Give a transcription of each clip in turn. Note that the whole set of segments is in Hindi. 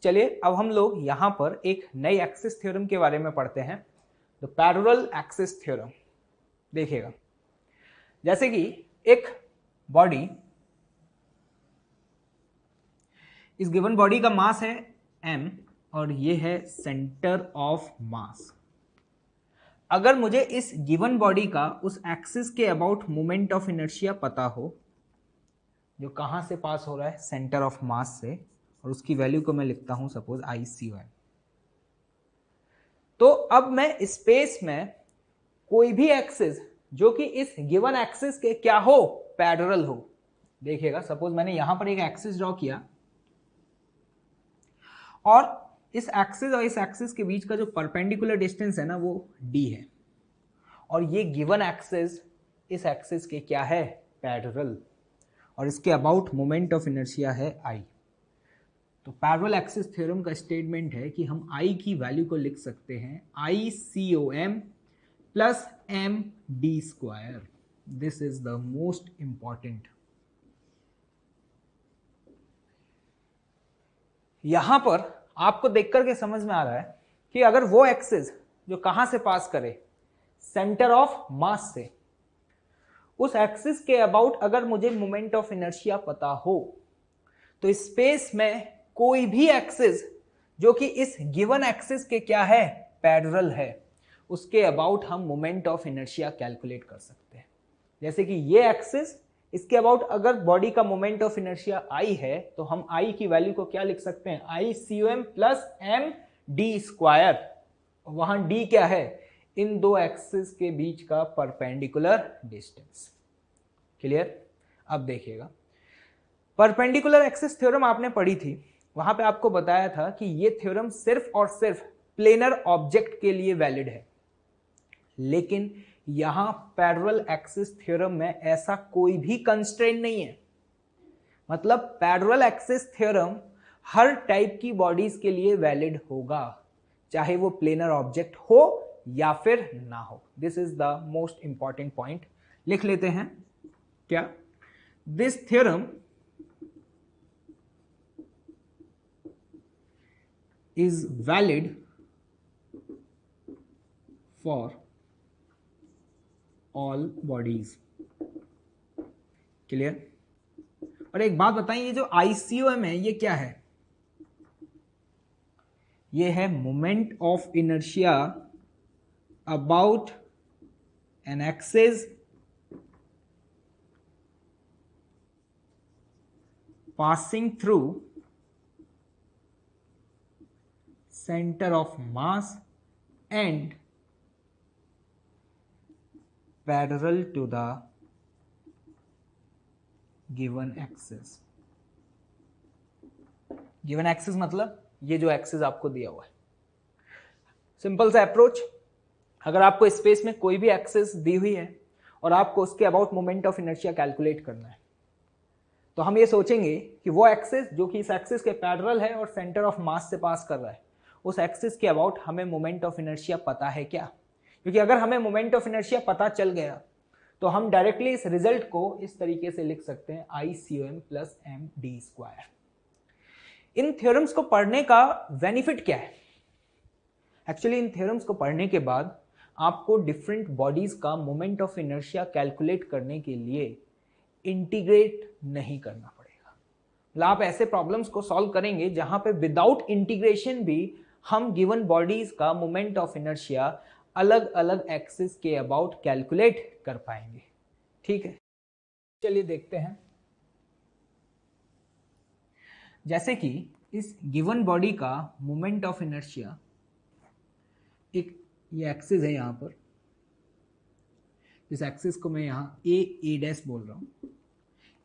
चलिए अब हम लोग यहां पर एक नई एक्सिस थ्योरम के बारे में पढ़ते हैं, द पैरेलल एक्सिस थ्योरम। देखिएगा, जैसे कि एक बॉडी, इस गिवन बॉडी का मास है m और ये है सेंटर ऑफ मास। अगर मुझे इस गिवन बॉडी का उस एक्सिस के अबाउट मोमेंट ऑफ इनर्शिया पता हो, जो कहां से पास हो रहा है, सेंटर ऑफ मास से, और उसकी वैल्यू को मैं लिखता हूं सपोज ICOM, तो अब मैं स्पेस में कोई भी एक्सिस जो कि इस गिवन एक्सिस के क्या हो, पैरेलल हो। देखिएगा, सपोज मैंने यहां पर एक एक्सिस ड्रॉ किया और इस एक्सिस और इस एक्सिस के बीच का जो परपेंडिकुलर डिस्टेंस है ना, वो d है, और ये गिवन एक्सिस इस एक्सिस के क्या है, पैरेलल, और इसके अबाउट मोमेंट ऑफ इनर्शिया है I। तो पैरेलल एक्सिस थ्योरम का स्टेटमेंट है कि हम I की वैल्यू को लिख सकते हैं ICOM plus md²। This is the most important. यहां पर आपको देख करके समझ में आ रहा है कि अगर वो एक्सिस जो कहां से पास करे, सेंटर ऑफ मास से, उस एक्सिस के अबाउट अगर मुझे मोमेंट ऑफ इनर्शिया पता हो, तो स्पेस में कोई भी एक्सिस जो कि इस गिवन एक्सिस के क्या है, पैरेलल है, उसके अबाउट हम मोमेंट ऑफ इनर्शिया कैलकुलेट कर सकते हैं। जैसे कि ये एक्सिस, इसके अबाउट अगर बॉडी का मोमेंट ऑफ इनर्शिया I है, तो हम I की वैल्यू को क्या लिख सकते हैं, ICOM प्लस md²। वहां d क्या है, इन दो एक्सिस के बीच का परपेंडिकुलर डिस्टेंस। क्लियर? अब देखिएगा, परपेंडिकुलर एक्सिस थ्योरम आपने पढ़ी थी, वहां पे आपको बताया था कि ये थ्योरम सिर्फ और सिर्फ प्लेनर ऑब्जेक्ट के लिए वैलिड है, लेकिन यहां पैरेलल एक्सिस थ्योरम में ऐसा कोई भी कंस्ट्रेंट नहीं है। मतलब पैरेलल एक्सिस थ्योरम हर टाइप की बॉडीज के लिए वैलिड होगा, चाहे वो प्लेनर ऑब्जेक्ट हो या फिर ना हो। This is the most important point. लिख लेते हैं क्या, this theorem is valid for all bodies। Clear? और एक बात बताएं, ये जो ICOM है ये क्या है, ये है moment of inertia about an axis passing through center of mass and parallel to the given axis। given axis मतलब ये जो एक्सिस आपको दिया हुआ है। सिंपल सा अप्रोच, अगर आपको स्पेस में कोई भी एक्सिस दी हुई है और आपको उसके about moment of inertia calculate करना है, तो हम ये सोचेंगे कि वो एक्सिस जो कि इस एक्सिस के पैरेलल है और सेंटर ऑफ मास से पास कर रहा है, उस एक्सिस के अबाउट हमें मोमेंट ऑफ इनर्शिया पता है क्या? क्योंकि अगर हमें मोमेंट ऑफ इनर्शिया पता चल गया तो हम डायरेक्टली इस रिजल्ट को इस तरीके से लिख सकते हैं ICOM प्लस md²। इन थ्योरम्स को पढ़ने का बेनिफिट क्या है? एक्चुअली इन थ्योरम्स को पढ़ने के बाद आपको डिफरेंट बॉडीज का मोमेंट ऑफ इनर्शिया कैलकुलेट करने के लिए इंटीग्रेट नहीं करना पड़ेगा। मतलब आप ऐसे प्रॉब्लम्स को सॉल्व करेंगे जहां पे विदाउट इंटीग्रेशन भी हम गिवन बॉडीज का मोमेंट ऑफ इनर्शिया अलग अलग एक्सिस के अबाउट कैलकुलेट कर पाएंगे। ठीक है, चलिए देखते हैं। जैसे कि इस गिवन बॉडी का मोमेंट ऑफ इनर्शिया, एक ये एक्सिस है, यहां पर इस एक्सिस को मैं यहां a' बोल रहा हूं,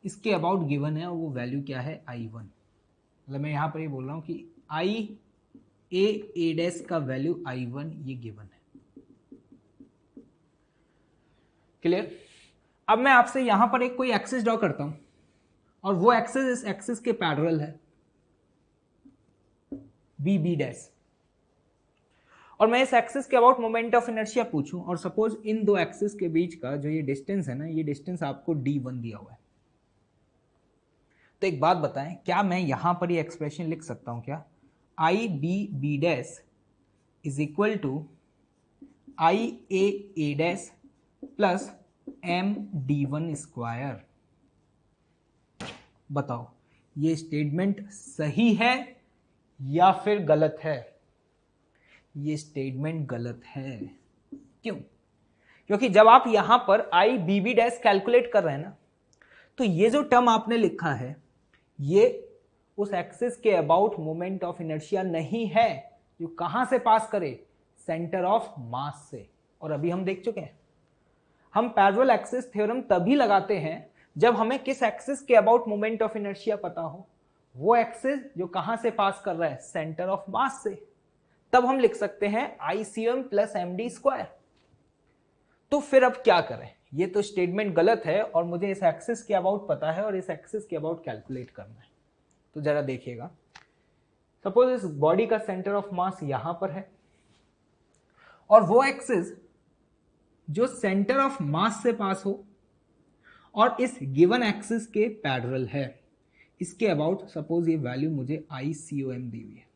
इसके अबाउट गिवन है और वो वैल्यू क्या है, I1। मतलब मैं यहां पर ये बोल रहा हूं कि a' का वैल्यू I1 ये गिवन है। क्लियर? अब मैं आपसे यहां पर एक कोई एक्सिस ड्रॉ करता हूं और वो एक्सिस इस एक्सिस के पैरेलल है b', और मैं इस एक्सिस के अबाउट मोमेंट ऑफ इनर्शिया पूछूं, और सपोज इन दो एक्सिस के बीच का जो ये डिस्टेंस है ना, ये डिस्टेंस आपको d1 दिया हुआ है। तो एक बात बताएं, क्या मैं यहां पर ये एक्सप्रेशन लिख सकता हूं क्या, I B B dash is equal to I A dash plus M D one square. बताओ ये स्टेटमेंट सही है या फिर गलत है? ये स्टेटमेंट गलत है। क्यों? क्योंकि जब आप यहां पर आई बी बी डैश कैलकुलेट कर रहे हैं ना, तो ये जो टर्म आपने लिखा है ये उस एक्सिस के अबाउट मोमेंट ऑफ इनर्शिया नहीं है जो कहां से पास करे, सेंटर ऑफ मास से। और अभी हम देख चुके हैं हम पैरेलल एक्सिस थ्योरम तभी लगाते हैं जब हमें किस एक्सिस के अबाउट मोमेंट ऑफ इनर्शिया पता हो, वो एक्सिस जो कहां से पास कर रहा है, सेंटर ऑफ मास से। तब हम लिख सकते हैं ICM प्लस MD स्क्वायर। तो फिर अब क्या करें? ये तो स्टेटमेंट गलत है और मुझे इस एक्सिस के अबाउट पता है और इस एक्सिस के अबाउट कैलकुलेट करना है। तो जरा देखिएगा, सपोज इस बॉडी का सेंटर ऑफ मास यहां पर है और वो एक्सिस जो सेंटर ऑफ मास से पास हो और इस गिवन एक्सिस के पैरेलल है, इसके अबाउट सपोज ये वैल्यू मुझे ICOM दी हुई है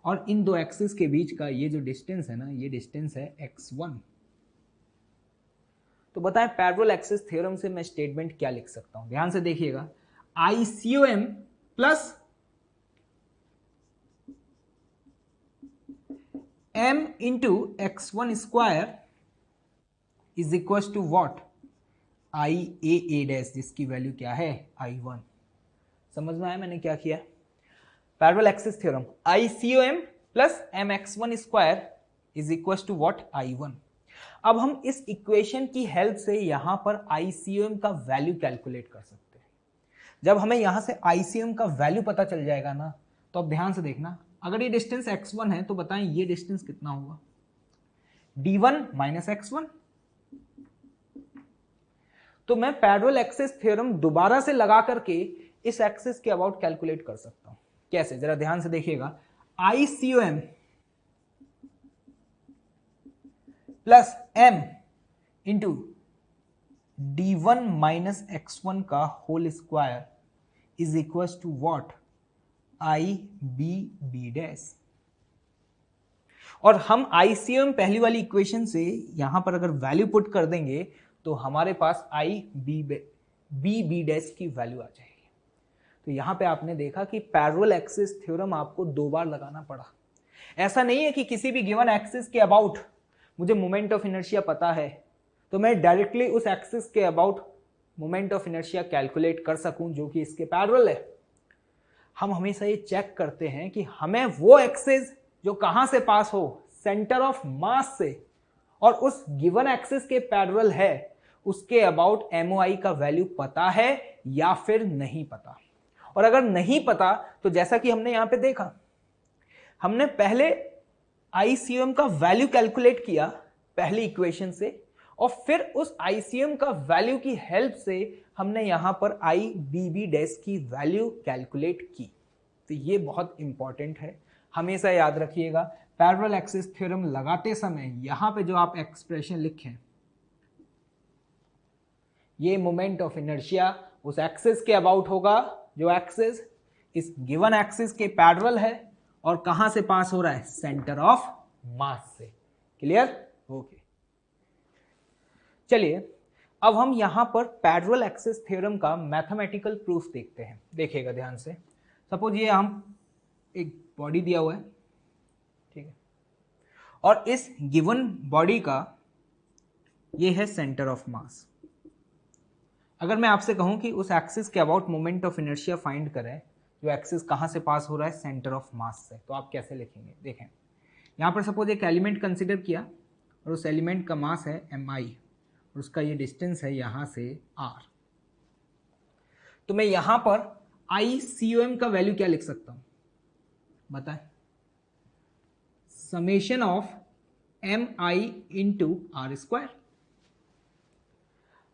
और इन दो एक्सिस के बीच का ये जो डिस्टेंस है ना, ये डिस्टेंस है x1। तो बताएं पैरेलल एक्सिस थ्योरम से मैं स्टेटमेंट क्या लिख सकता हूं? ध्यान से देखिएगा, ICOM plus m into x1 square is equal to what, IA dash, जिसकी वैल्यू क्या है, I1। समझ में आया मैंने क्या किया? Parallel axis theorem, ICOM plus mx1 square is equal to what, I1। अब हम इस इक्वेशन की हेल्प से यहां पर ICOM का वैल्यू कैलकुलेट कर सकते हैं। जब हमें यहां से ICOM का वैल्यू पता चल जाएगा ना, तो अब ध्यान से देखना, अगर ये डिस्टेंस x1 है तो बताएं ये डिस्टेंस कितना होगा, d1 माइनस x1। तो मैं पैरेलल एक्सिस थ्योरम दोबारा से लगा करके इस एक्सिस के अबाउट कैलकुलेट कर सकता हूं। कैसे? जरा ध्यान से देखिएगा, ICOM plus m into d1 minus x1 का whole square is equal to what, IBB dash. और हम ICOM पहली वाली इक्वेशन से यहां पर अगर वैल्यू पुट कर देंगे तो हमारे पास IBB डैश की वैल्यू आ जाएगी। तो यहां पे आपने देखा कि पैरेलल एक्सिस थ्योरम आपको दो बार लगाना पड़ा। ऐसा नहीं है कि किसी भी गिवन एक्सिस के अबाउट मुझे मोमेंट ऑफ इनर्शिया पता है तो मैं डायरेक्टली उस एक्सिस के about moment of inertia calculate कर सकूं जो कि इसके पैरेलल है। हम हमेशा ये चेक करते हैं कि हमें वो एक्सिस जो कहां से पास हो, सेंटर ऑफ मास से, और उस गिवन एक्सिस के पैरेलल है, उसके अबाउट MOI का वैल्यू पता है या फिर नहीं पता। और अगर नहीं पता तो जैसा कि हमने यहां पे देखा, हमने पहले ICOM का वैल्यू कैलकुलेट किया पहली इक्वेशन से और फिर उस ICOM का वैल्यू की हेल्प से हमने यहां पर IBB डैश की वैल्यू कैलकुलेट की। तो ये बहुत इंपॉर्टेंट है, हमेशा याद रखिएगा। पैरेलल एक्सिस थ्योरम लगाते समय यहां पे जो आप एक्सप्रेशन लिखें, ये मोमेंट ऑफ इनर्शिया उस एक्सिस के अबाउट होगा जो एक्सिस इस गिवन एक्सिस के पैरेलल है और कहां से पास हो रहा है, सेंटर ऑफ मास से। क्लियर? ओके। चलिए अब हम यहां पर पैरेलल एक्सिस थ्योरम का मैथमेटिकल प्रूफ देखते हैं। देखिएगा ध्यान से, सपोज ये हम एक बॉडी दिया हुआ है, ठीक है, और इस गिवन बॉडी का ये है सेंटर ऑफ मास। अगर मैं आपसे कहूं कि उस एक्सिस के about moment of inertia find करें जो एक्सिस कहां से पास हो रहा है, सेंटर ऑफ मास से, तो आप कैसे लिखेंगे? देखें, यहां पर सपोज एक एलिमेंट कंसिडर किया और उस एलिमेंट का मास है mi और उसका ये डिस्टेंस है यहां से r। तो मैं यहां पर ICOM का वैल्यू क्या लिख सकता हूं, बताएं? Summation of mi into R square.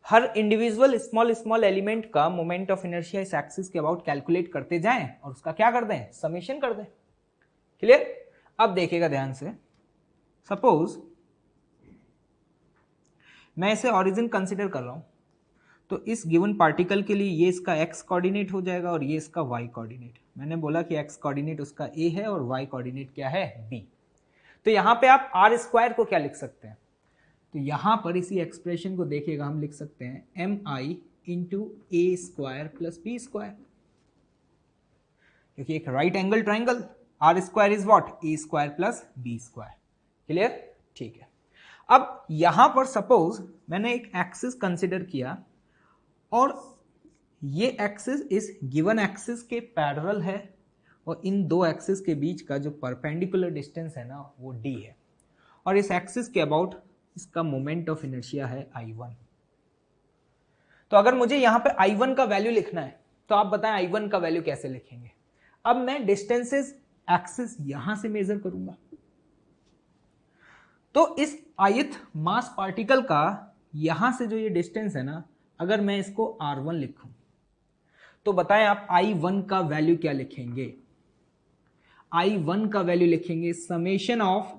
हर इंडिविजुअल स्मॉल एलिमेंट का मोमेंट ऑफ इनर्शिया इस एक्सिस के अबाउट कैलकुलेट करते जाएं और उसका क्या कर दें, समेशन कर दें। क्लियर? अब देखिएगा ध्यान से, सपोज मैं इसे ओरिजिन कंसीडर कर रहा हूं, तो इस गिवन पार्टिकल के लिए ये इसका x कोऑर्डिनेट हो जाएगा और ये इसका y कोऑर्डिनेट। मैंने बोला कि x कोऑर्डिनेट उसका a है और y कोऑर्डिनेट क्या है, b। तो यहाँ पे आप r स्क्वायर को क्या लिख सकते हैं, तो यहाँ पर इसी एक्सप्रेशन को देखिएगा, हम लिख सकते हैं mi into A square plus B square, क्योंकि एक right angle triangle, R square is what, A square plus B square. Clear? ठीक है। अब यहां पर सपोज मैंने एक एक्सिस कंसिडर किया और ये एक्सिस इस गिवन एक्सिस के पैरेलल है और इन दो एक्सिस के बीच का जो परपेंडिकुलर डिस्टेंस है ना वो d है, और इस एक्सिस के अबाउट इसका मोमेंट ऑफ इनर्शिया है I1। तो अगर मुझे यहां पे I1 का वैल्यू लिखना है तो आप बताएं I1 का वैल्यू कैसे लिखेंगे। अब मैं डिस्टेंसेस एक्सिस यहां से मेजर करूंगा, तो इस ith मास पार्टिकल का यहां से जो ये डिस्टेंस है ना, अगर मैं इसको R1 लिखूं तो बताएं आप I1 का वैल्यू क्या लिखेंगे। I1 का वैल्यू लिखेंगे summation of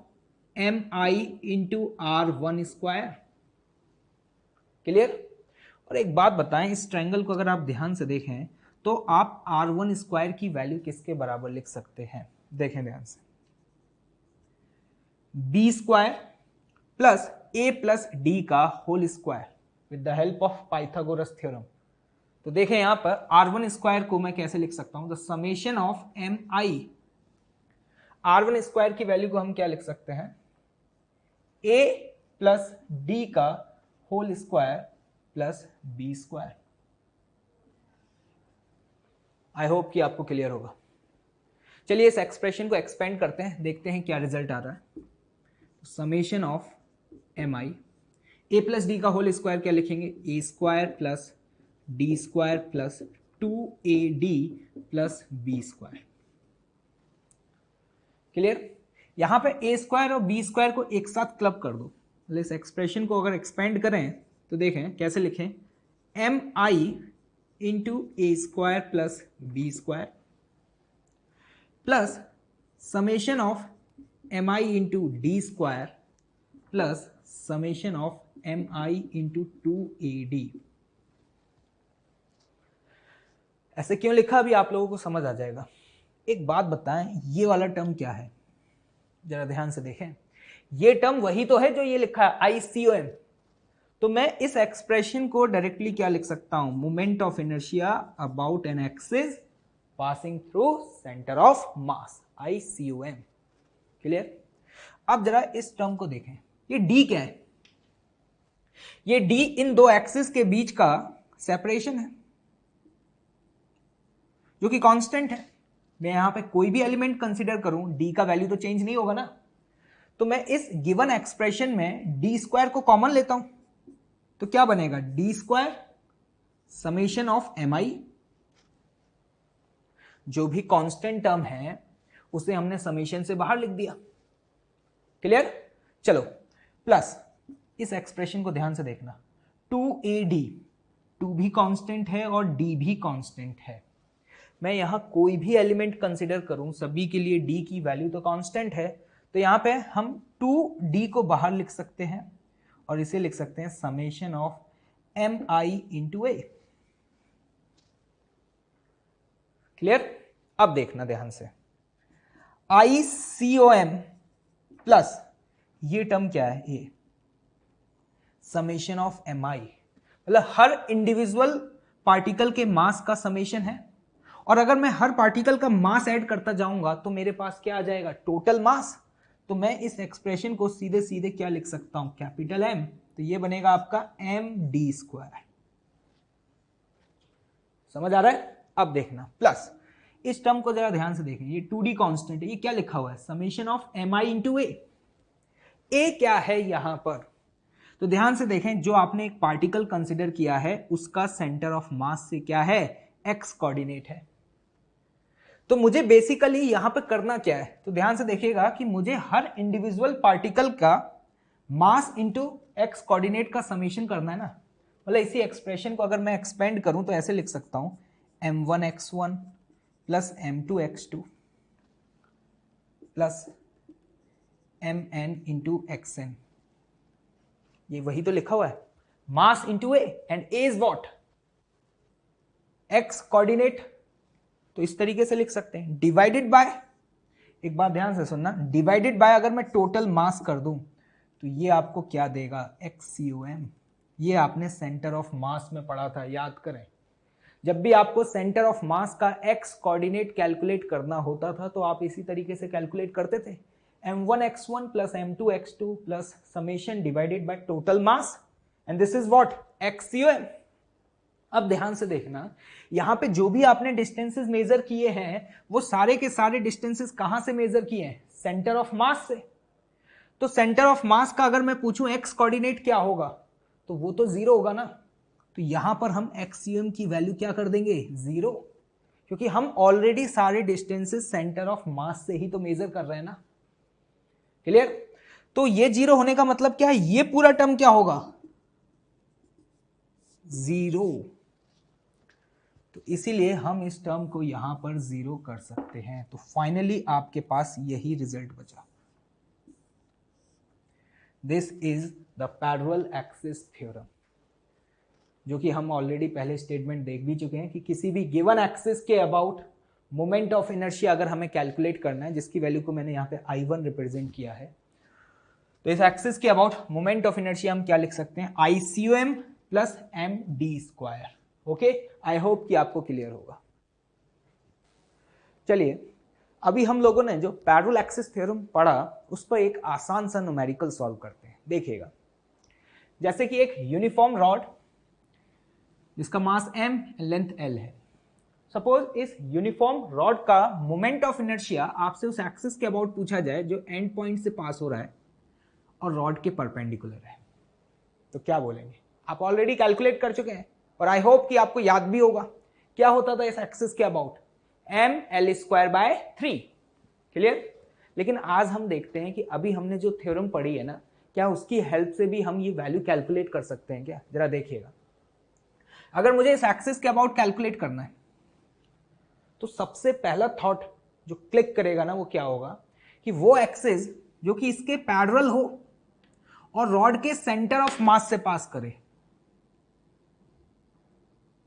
mi into R1 square. Clear? और एक बात बताएं, इस ट्रायंगल को अगर आप ध्यान से देखें तो आप R1 स्क्वायर की वैल्यू किसके बराबर लिख सकते हैं, देखें ध्यान से, B square plus A plus D का whole square with the help of Pythagoras theorem. तो देखें यहां पर R1 स्क्वायर को मैं कैसे लिख सकता हूं, the summation of M I, R1 square की वैल्यू को हम क्या लिख सकते हैं, ए प्लस डी का whole square plus B square. I hope कि आपको क्लियर होगा। चलिए इस एक्सप्रेशन को एक्सपेंड करते हैं, देखते हैं क्या रिजल्ट आ रहा है। Summation of M I, A plus D का होल स्क्वायर क्या लिखेंगे, A square plus D square plus 2ad plus B square. Clear? यहां पे ए स्क्वायर और बी स्क्वायर को एक साथ क्लब कर दो। मतलब इस एक्सप्रेशन को अगर एक्सपेंड करें तो देखें कैसे लिखें, M I into A square plus B square plus summation of M I into D square plus summation of M I into 2ad। ऐसे क्यों लिखा अभी आप लोगों को समझ आ जाएगा। एक बात बताएं, ये वाला टर्म क्या है, जरा ध्यान से देखें। ये टर्म वही तो है जो ये लिखा है ICOM। तो मैं इस एक्सप्रेशन को डायरेक्टली क्या लिख सकता हूं, moment of inertia about an axis passing through centre of mass, ICOM। Clear? अब जरा इस टर्म को देखें, ये d क्या है, ये d इन दो एक्सिस के बीच का सेपरेशन है जो कि कांस्टेंट है। मैं यहां पे कोई भी एलिमेंट कंसीडर करूं, d का वैल्यू तो चेंज नहीं होगा ना। तो मैं इस गिवन एक्सप्रेशन में d स्क्वायर को कॉमन लेता हूं तो क्या बनेगा, d square summation of mi, जो भी कांस्टेंट टर्म है उसे हमने समेशन से बाहर लिख दिया। क्लियर? चलो, प्लस इस एक्सप्रेशन को ध्यान से देखना, 2ad, 2 भी कांस्टेंट है और d भी कांस्टेंट है। मैं यहां कोई भी एलिमेंट कंसीडर करूं, सभी के लिए d की वैल्यू तो कांस्टेंट है, तो यहां पे हम 2d को बाहर लिख सकते हैं और इसे लिख सकते हैं summation of mi into A. Clear? अब देखना ध्यान से, ICOM प्लस ये टर्म क्या है, ए समेशन ऑफ mi, मतलब हर इंडिविजुअल पार्टिकल के मास का समेशन है, और अगर मैं हर पार्टिकल का मास ऐड करता जाऊंगा तो मेरे पास क्या आ जाएगा, टोटल मास। तो मैं इस एक्सप्रेशन को सीधे सीधे क्या लिख सकता हूं, कैपिटल M, तो ये बनेगा आपका md स्क्वायर। समझ आ रहा है? अब देखना, प्लस इस टर्म को जरा ध्यान से देखें, ये 2d कांस्टेंट है, ये क्या लिखा हुआ है, समेशन ऑफ mi इंटू ए क्या है यहां पर, तो ध्यान से देखें, जो आपने एक पार्टिकल कंसिडर किया है उसका सेंटर ऑफ मास से क्या है, x कोऑर्डिनेट है। तो मुझे बेसिकली यहां पे करना क्या है, तो ध्यान से देखिएगा कि मुझे हर इंडिविजुअल पार्टिकल का मास इंटू x कोऑर्डिनेट का समेशन करना है ना। मतलब इसी एक्सप्रेशन को अगर मैं एक्सपेंड करूं तो ऐसे लिख सकता हूं, m1x1 plus m2x2 plus mn into xn। ये वही तो लिखा हुआ है, mass into A, and A is what, x coordinate, तो इस तरीके से लिख सकते हैं, डिवाइडेड बाय, एक बात ध्यान से सुनना, डिवाइडेड बाय अगर मैं टोटल मास कर दूं तो ये आपको क्या देगा, XCOM। ये आपने सेंटर ऑफ मास में पढ़ा था, याद करें। जब भी आपको सेंटर ऑफ मास का एक्स कोऑर्डिनेट कैलकुलेट करना होता था तो आप इसी तरीके से कैलकुलेट करते थे, m1x1 plus m2x2 plus summation divided by total mass, and this is what, XCOM। अब ध्यान से देखना, यहां पे जो भी आपने डिस्टेंसेस मेजर किए हैं वो सारे के सारे डिस्टेंसेस कहां से मेजर किए हैं, सेंटर ऑफ मास से। तो सेंटर ऑफ मास का अगर मैं पूछूं एक्स कोऑर्डिनेट क्या होगा, तो वो तो 0 होगा ना। तो यहां पर हम XCOM की वैल्यू क्या कर देंगे, 0, क्योंकि हम ऑलरेडी सारे डिस्टेंसेस सेंटर ऑफ मास से ही तो मेजर कर रहे हैं ना। क्लियर? तो ये 0 होने का मतलब क्या है, ये पूरा टर्म क्या होगा, 0। तो इसीलिए हम इस टर्म को यहां पर 0 कर सकते हैं। तो फाइनली आपके पास यही रिजल्ट बचा। This is the parallel axis theorem, जो कि हम ऑलरेडी पहले स्टेटमेंट देख भी चुके हैं कि किसी भी गिवन एक्सिस के अबाउट मोमेंट ऑफ इनर्शिया अगर हमें कैलकुलेट करना है, जिसकी वैल्यू को मैंने यहाँ पे I1 रिप्रेजेंट किया है, तो इस एक्सिस के अबाउट मोमेंट ऑफ इनर्शिया हम क्या लिख सकते हैं, ICOM प्लस md²। ओके, आई होप कि आपको क्लियर होगा। चलिए, अभी हम लोगों ने जो पैरेलल एक्सिस थ्योरम पढ़ा उस पर एक आसान सा न्यूमेरिकल सॉल्व करते हैं। देखिएगा, जैसे कि एक यूनिफॉर्म रॉड जिसका मास m लेंथ l है। सपोज इस यूनिफॉर्म रॉड का मोमेंट ऑफ इनर्शिया आपसे उस एक्सिस के अबाउट पूछा जाए जो एंड पॉइंट से पास हो रहा है और रॉड के परपेंडिकुलर है, तो क्या बोलेंगे? आप ऑलरेडी कैलकुलेट कर चुके हैं और आई होप कि आपको याद भी होगा क्या होता था इस एक्सिस के अबाउट, ml²/3। क्लियर? लेकिन आज हम देखते हैं कि अभी हमने जो थ्योरम पढ़ी है ना, क्या उसकी हेल्प से भी हम ये वैल्यू कैलकुलेट कर सकते हैं क्या? जरा देखिएगा, अगर मुझे इस एक्सिस के अबाउट कैलकुलेट करना है तो सबसे पहला थॉट जो क्लिक करेगा ना वो क्या होगा कि वो एक्सिस जो कि इसके पैरेलल हो और रॉड के सेंटर ऑफ मास से पास करे।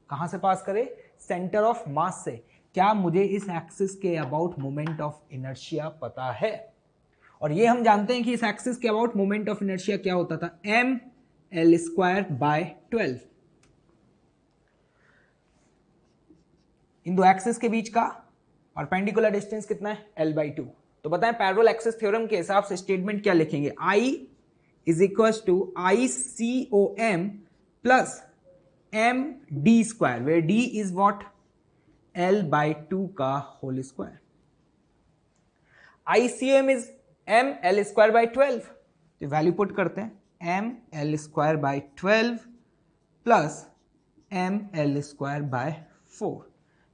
कहां से पास करे? सेंटर ऑफ मास से। क्या मुझे इस एक्सिस के अबाउट मोमेंट ऑफ इनर्शिया पता है? और ये हम जानते हैं कि इस एक्सिस के अबाउट मोमेंट ऑफ इनर्शिया क्या होता था, ml²/12। इन दो एक्सिस के बीच का परपेंडिकुलर डिस्टेंस कितना है, l/2। तो बताएं पैरेलल एक्सिस थ्योरम के हिसाब से स्टेटमेंट क्या लिखेंगे, I is equal to ICOM plus md², where d is what, l/2 का whole square. ICOM is ml²/12, तो वैल्यू पुट करते हैं, ml²/12 प्लस ml²/4।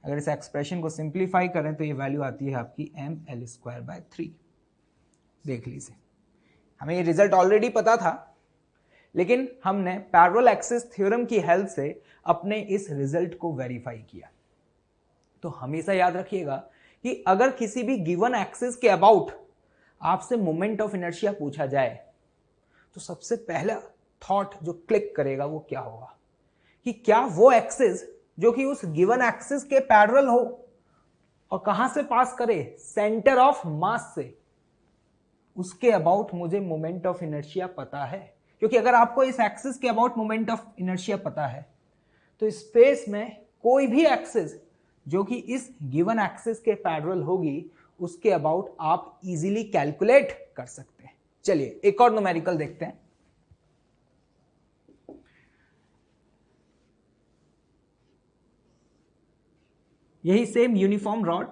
अगर इस एक्सप्रेशन को सिंप्लीफाई करें तो ये वैल्यू आती है आपकी ml²/3। देख लीजिए, हमें ये रिजल्ट ऑलरेडी पता था, लेकिन हमने पैरेलल एक्सिस थ्योरम की हेल्प से अपने इस रिजल्ट को वेरीफाई किया। तो हमेशा याद रखिएगा कि अगर किसी भी गिवन एक्सिस के अबाउट आपसे मोमेंट ऑफ इनर्शिया पूछा जाए तो सबसे पहला थॉट जो क्लिक करेगा वो क्या होगा कि क्या वो एक्सिस जो कि उस गिवन एक्सिस के पैरेलल हो और कहां से पास करे, सेंटर ऑफ मास से, उसके अबाउट मुझे मोमेंट ऑफ इनर्शिया पता है। क्योंकि अगर आपको इस एक्सिस के अबाउट मोमेंट ऑफ इनर्शिया पता है तो स्पेस में कोई भी एक्सिस जो कि इस गिवन एक्सिस के पैरेलल होगी उसके अबाउट आप इजीली कैलकुलेट कर सकते हैं। चलिए एक और न्यूमेरिकल देखते हैं। यही सेम यूनिफॉर्म रॉड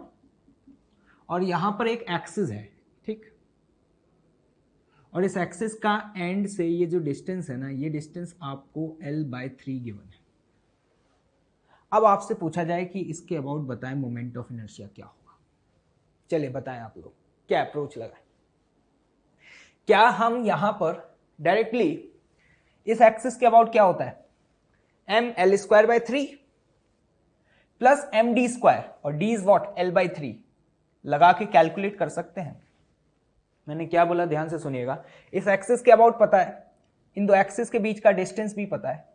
और यहां पर एक एक्सिस है, ठीक, और इस एक्सिस का एंड से ये जो डिस्टेंस है ना, ये डिस्टेंस आपको l/3 गिवन है। अब आपसे पूछा जाए कि इसके अबाउट बताएं मोमेंट ऑफ इनर्शिया क्या होगा। चलिए बताएं आप लोग, क्या अप्रोच लगाएं? क्या हम यहां पर डायरेक्टली इस एक्सिस के अबाउट क्या होता है, ml²/3 प्लस md² और d इज व्हाट, l/3 लगा के कैलकुलेट कर सकते हैं? मैंने क्या बोला, ध्यान से सुनिएगा। इस एक्सिस के अबाउट पता है, इन दो एक्सिस के बीच का डिस्टेंस भी पता है,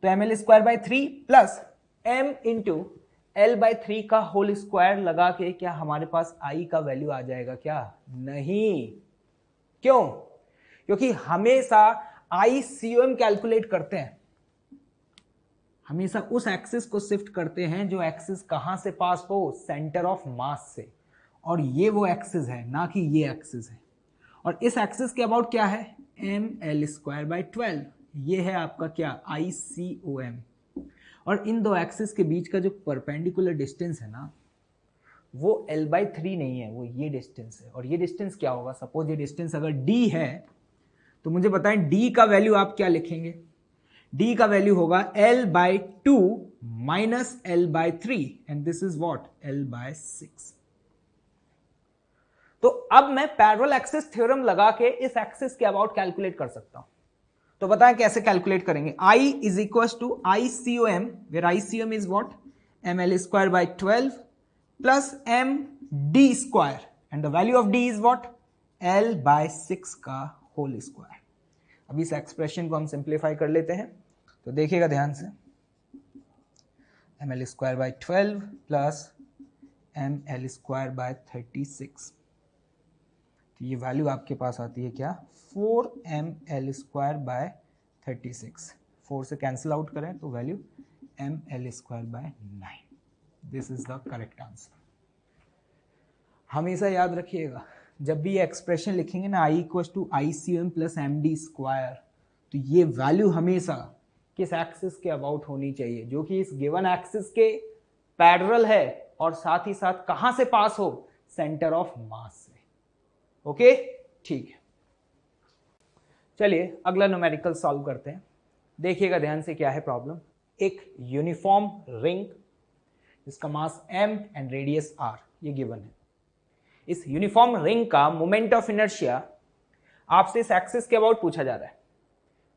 तो ml²/3 plus m into L/3 का होल स्क्वायर लगा के क्या हमारे पास I का वैल्यू आ जाएगा क्या? नहीं। क्यों? क्योंकि हमेशा ICOM कैलकुलेट करते हैं, हमेशा उस एक्सिस को शिफ्ट करते हैं जो एक्सिस कहां से पास हो, सेंटर ऑफ मास से, और ये वो एक्सिस है ना कि ये एक्सिस है। और इस एक्सिस के अबाउट क्या है, mL²/12, ये है आपका क्या, ICOM। और इन दो एक्सिस के बीच का जो परपेंडिकुलर डिस्टेंस है ना, वो L/3 नहीं है, वो ये डिस्टेंस है। और ये डिस्टेंस क्या होगा, सपोज ये डिस्टेंस अगर d है तो मुझे बताएं d का वैल्यू आप क्या लिखेंगे, d का वैल्यू होगा L/2 minus L/3 and this is what, L/6। तो अब मैं पैरेलल एक्सिस थ्योरम लगा के इस एक्सिस के अबाउट कैलकुलेट कर सकता हूं। तो बताएं कैसे कैलकुलेट करेंगे। I is equal to ICOM, where ICOM is what, mL²/12 plus md² and the value of d is what, L/6 का होल स्क्वायर। अब इस एक्सप्रेशन को हम सिंप्लीफाई कर लेते हैं, तो देखिएगा ध्यान से, mL²/12 प्लस mL²/36, तो ये वैल्यू आपके पास आती है क्या, 4mL²/36। 4 से कैंसिल आउट करें तो value mL²/9। This is the correct answer. हमेशा याद रखिएगा, जब भी ये एक्सप्रेशन लिखेंगे ना, I equal to ICOM plus md², तो ये वैल्यू हमेशा किस एक्सिस के अबाउट होनी चाहिए, जो कि इस गिवन एक्सिस के पैरेलल है और साथ ही साथ कहां से पास हो, सेंटर ऑफ मास से। ओके, ठीक है। चलिए अगला न्यूमेरिकल सॉल्व करते हैं। देखिएगा ध्यान से क्या है प्रॉब्लम। एक यूनिफॉर्म रिंग जिसका मास m एंड रेडियस r ये गिवन है। इस यूनिफॉर्म रिंग का मोमेंट ऑफ इनर्शिया आपसे इस एक्सिस के अबाउट पूछा जा रहा है।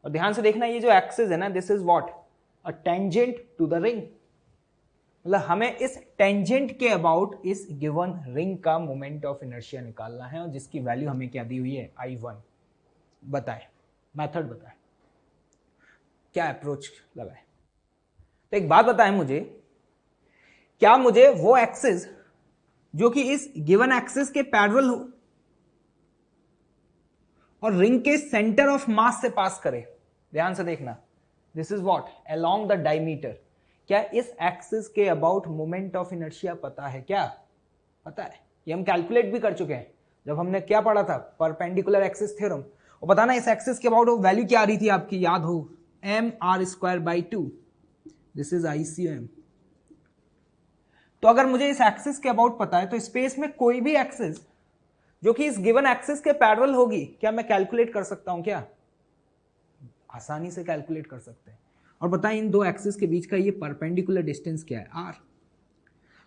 और ध्यान से देखना, ये जो एक्सिस है ना, this is what, a tangent to the ring. मतलब हमें इस टेंजेंट के अबाउट इस गिवन रिंग का मोमेंट ऑफ इनर्शिया निकालना है, और जिसकी वैल्यू हमें क्या दी हुई है, I1। बताएं, मेथड बताएं, क्या अप्रोच लगाएं। तो एक बात बताएं मुझे, क्या मुझे वो एक्सिस जो कि इस गिवन एक्सिस के पैरेलल हो और रिंग के सेंटर ऑफ मास से पास करे, ध्यान से देखना, this is what, along the diameter, क्या इस एक्सिस के अबाउट मोमेंट ऑफ इनर्शिया पता है क्या, पता है। ये हम कैलकुलेट भी कर चुके हैं जब हमने क्या पढ़ा था, परपेंडिकुलर एक्सिस थ्योरम। और बताना इस एक्सिस के अबाउट वैल्यू क्या आ रही थी आपकी, याद हो, mr²/2, दिस इज ICOM। तो अगर मुझे इस एक्सिस के अबाउट पता है, तो स्पेस में कोई भी एक्सिस जो कि इस गिवन एक्सिस के पैरेलल होगी, क्या मैं कैलकुलेट कर सकता हूं क्या, आसानी से कैलकुलेट कर सकते हैं। और बताएं इन दो एक्सिस के बीच का ये परपेंडिकुलर डिस्टेंस क्या है, r।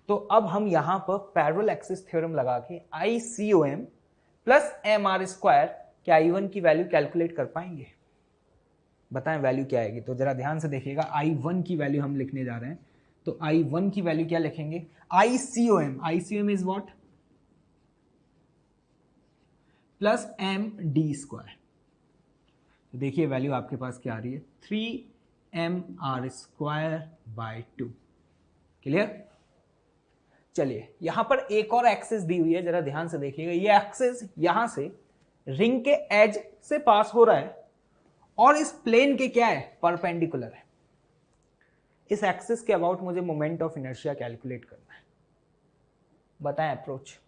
तो अब हम यहां पर पैरेलल एक्सिस थ्योरम लगा के ICOM प्लस mr² क्या I1 की वैल्यू कैलकुलेट कर पाएंगे। बताएं वैल्यू क्या आएगी। तो जरा ध्यान से देखिएगा, I1 की वैल्यू हम लिखने जा रहे हैं, तो I1 की वैल्यू क्या लिखेंगे, ICOM is what, plus md²। तो देखिए वैल्यू आपके पास क्या आ रही है, 3mr²/2। क्लियर। चलिए यहां पर एक और एक्सिस दी हुई है, जरा ध्यान से देखिएगा। ये एक्सिस यहां से रिंग के एज से पास हो रहा है और इस प्लेन के क्या है, परपेंडिकुलर है। इस एक्सिस के अबाउट मुझे मोमेंट ऑफ इनर्शिया कैलकुलेट करना है। बताएं अप्रोच।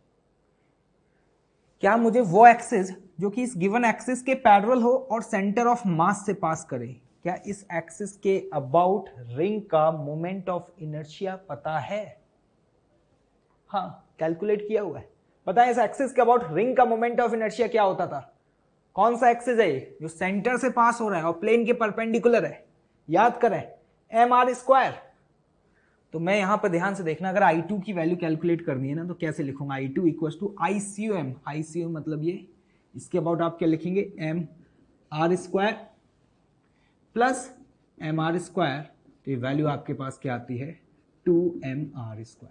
क्या मुझे वो एक्सिस जो कि इस गिवन एक्सिस के पैरेलल हो और सेंटर ऑफ मास से पास करे, क्या इस एक्सिस के अबाउट रिंग का मोमेंट ऑफ इनर्शिया पता है। हाँ, कैलकुलेट किया हुआ है। पता है इस एक्सिस के अबाउट रिंग का मोमेंट ऑफ इनर्शिया क्या होता था। कौन सा एक्सिस है ये, जो सेंटर से पास हो रहा है और प्लेन के परपेंडिकुलर है। याद करें, mr²। तो मैं यहां पर ध्यान से देखना, अगर I2 की वैल्यू कैलकुलेट करनी है ना, तो कैसे लिखूंगा, I2 equal to ICOM। ICOM मतलब ये, इसके अबाउट आप क्या लिखेंगे, mr² प्लस mr²। तो ये वैल्यू आपके पास क्या आती है, 2mr²।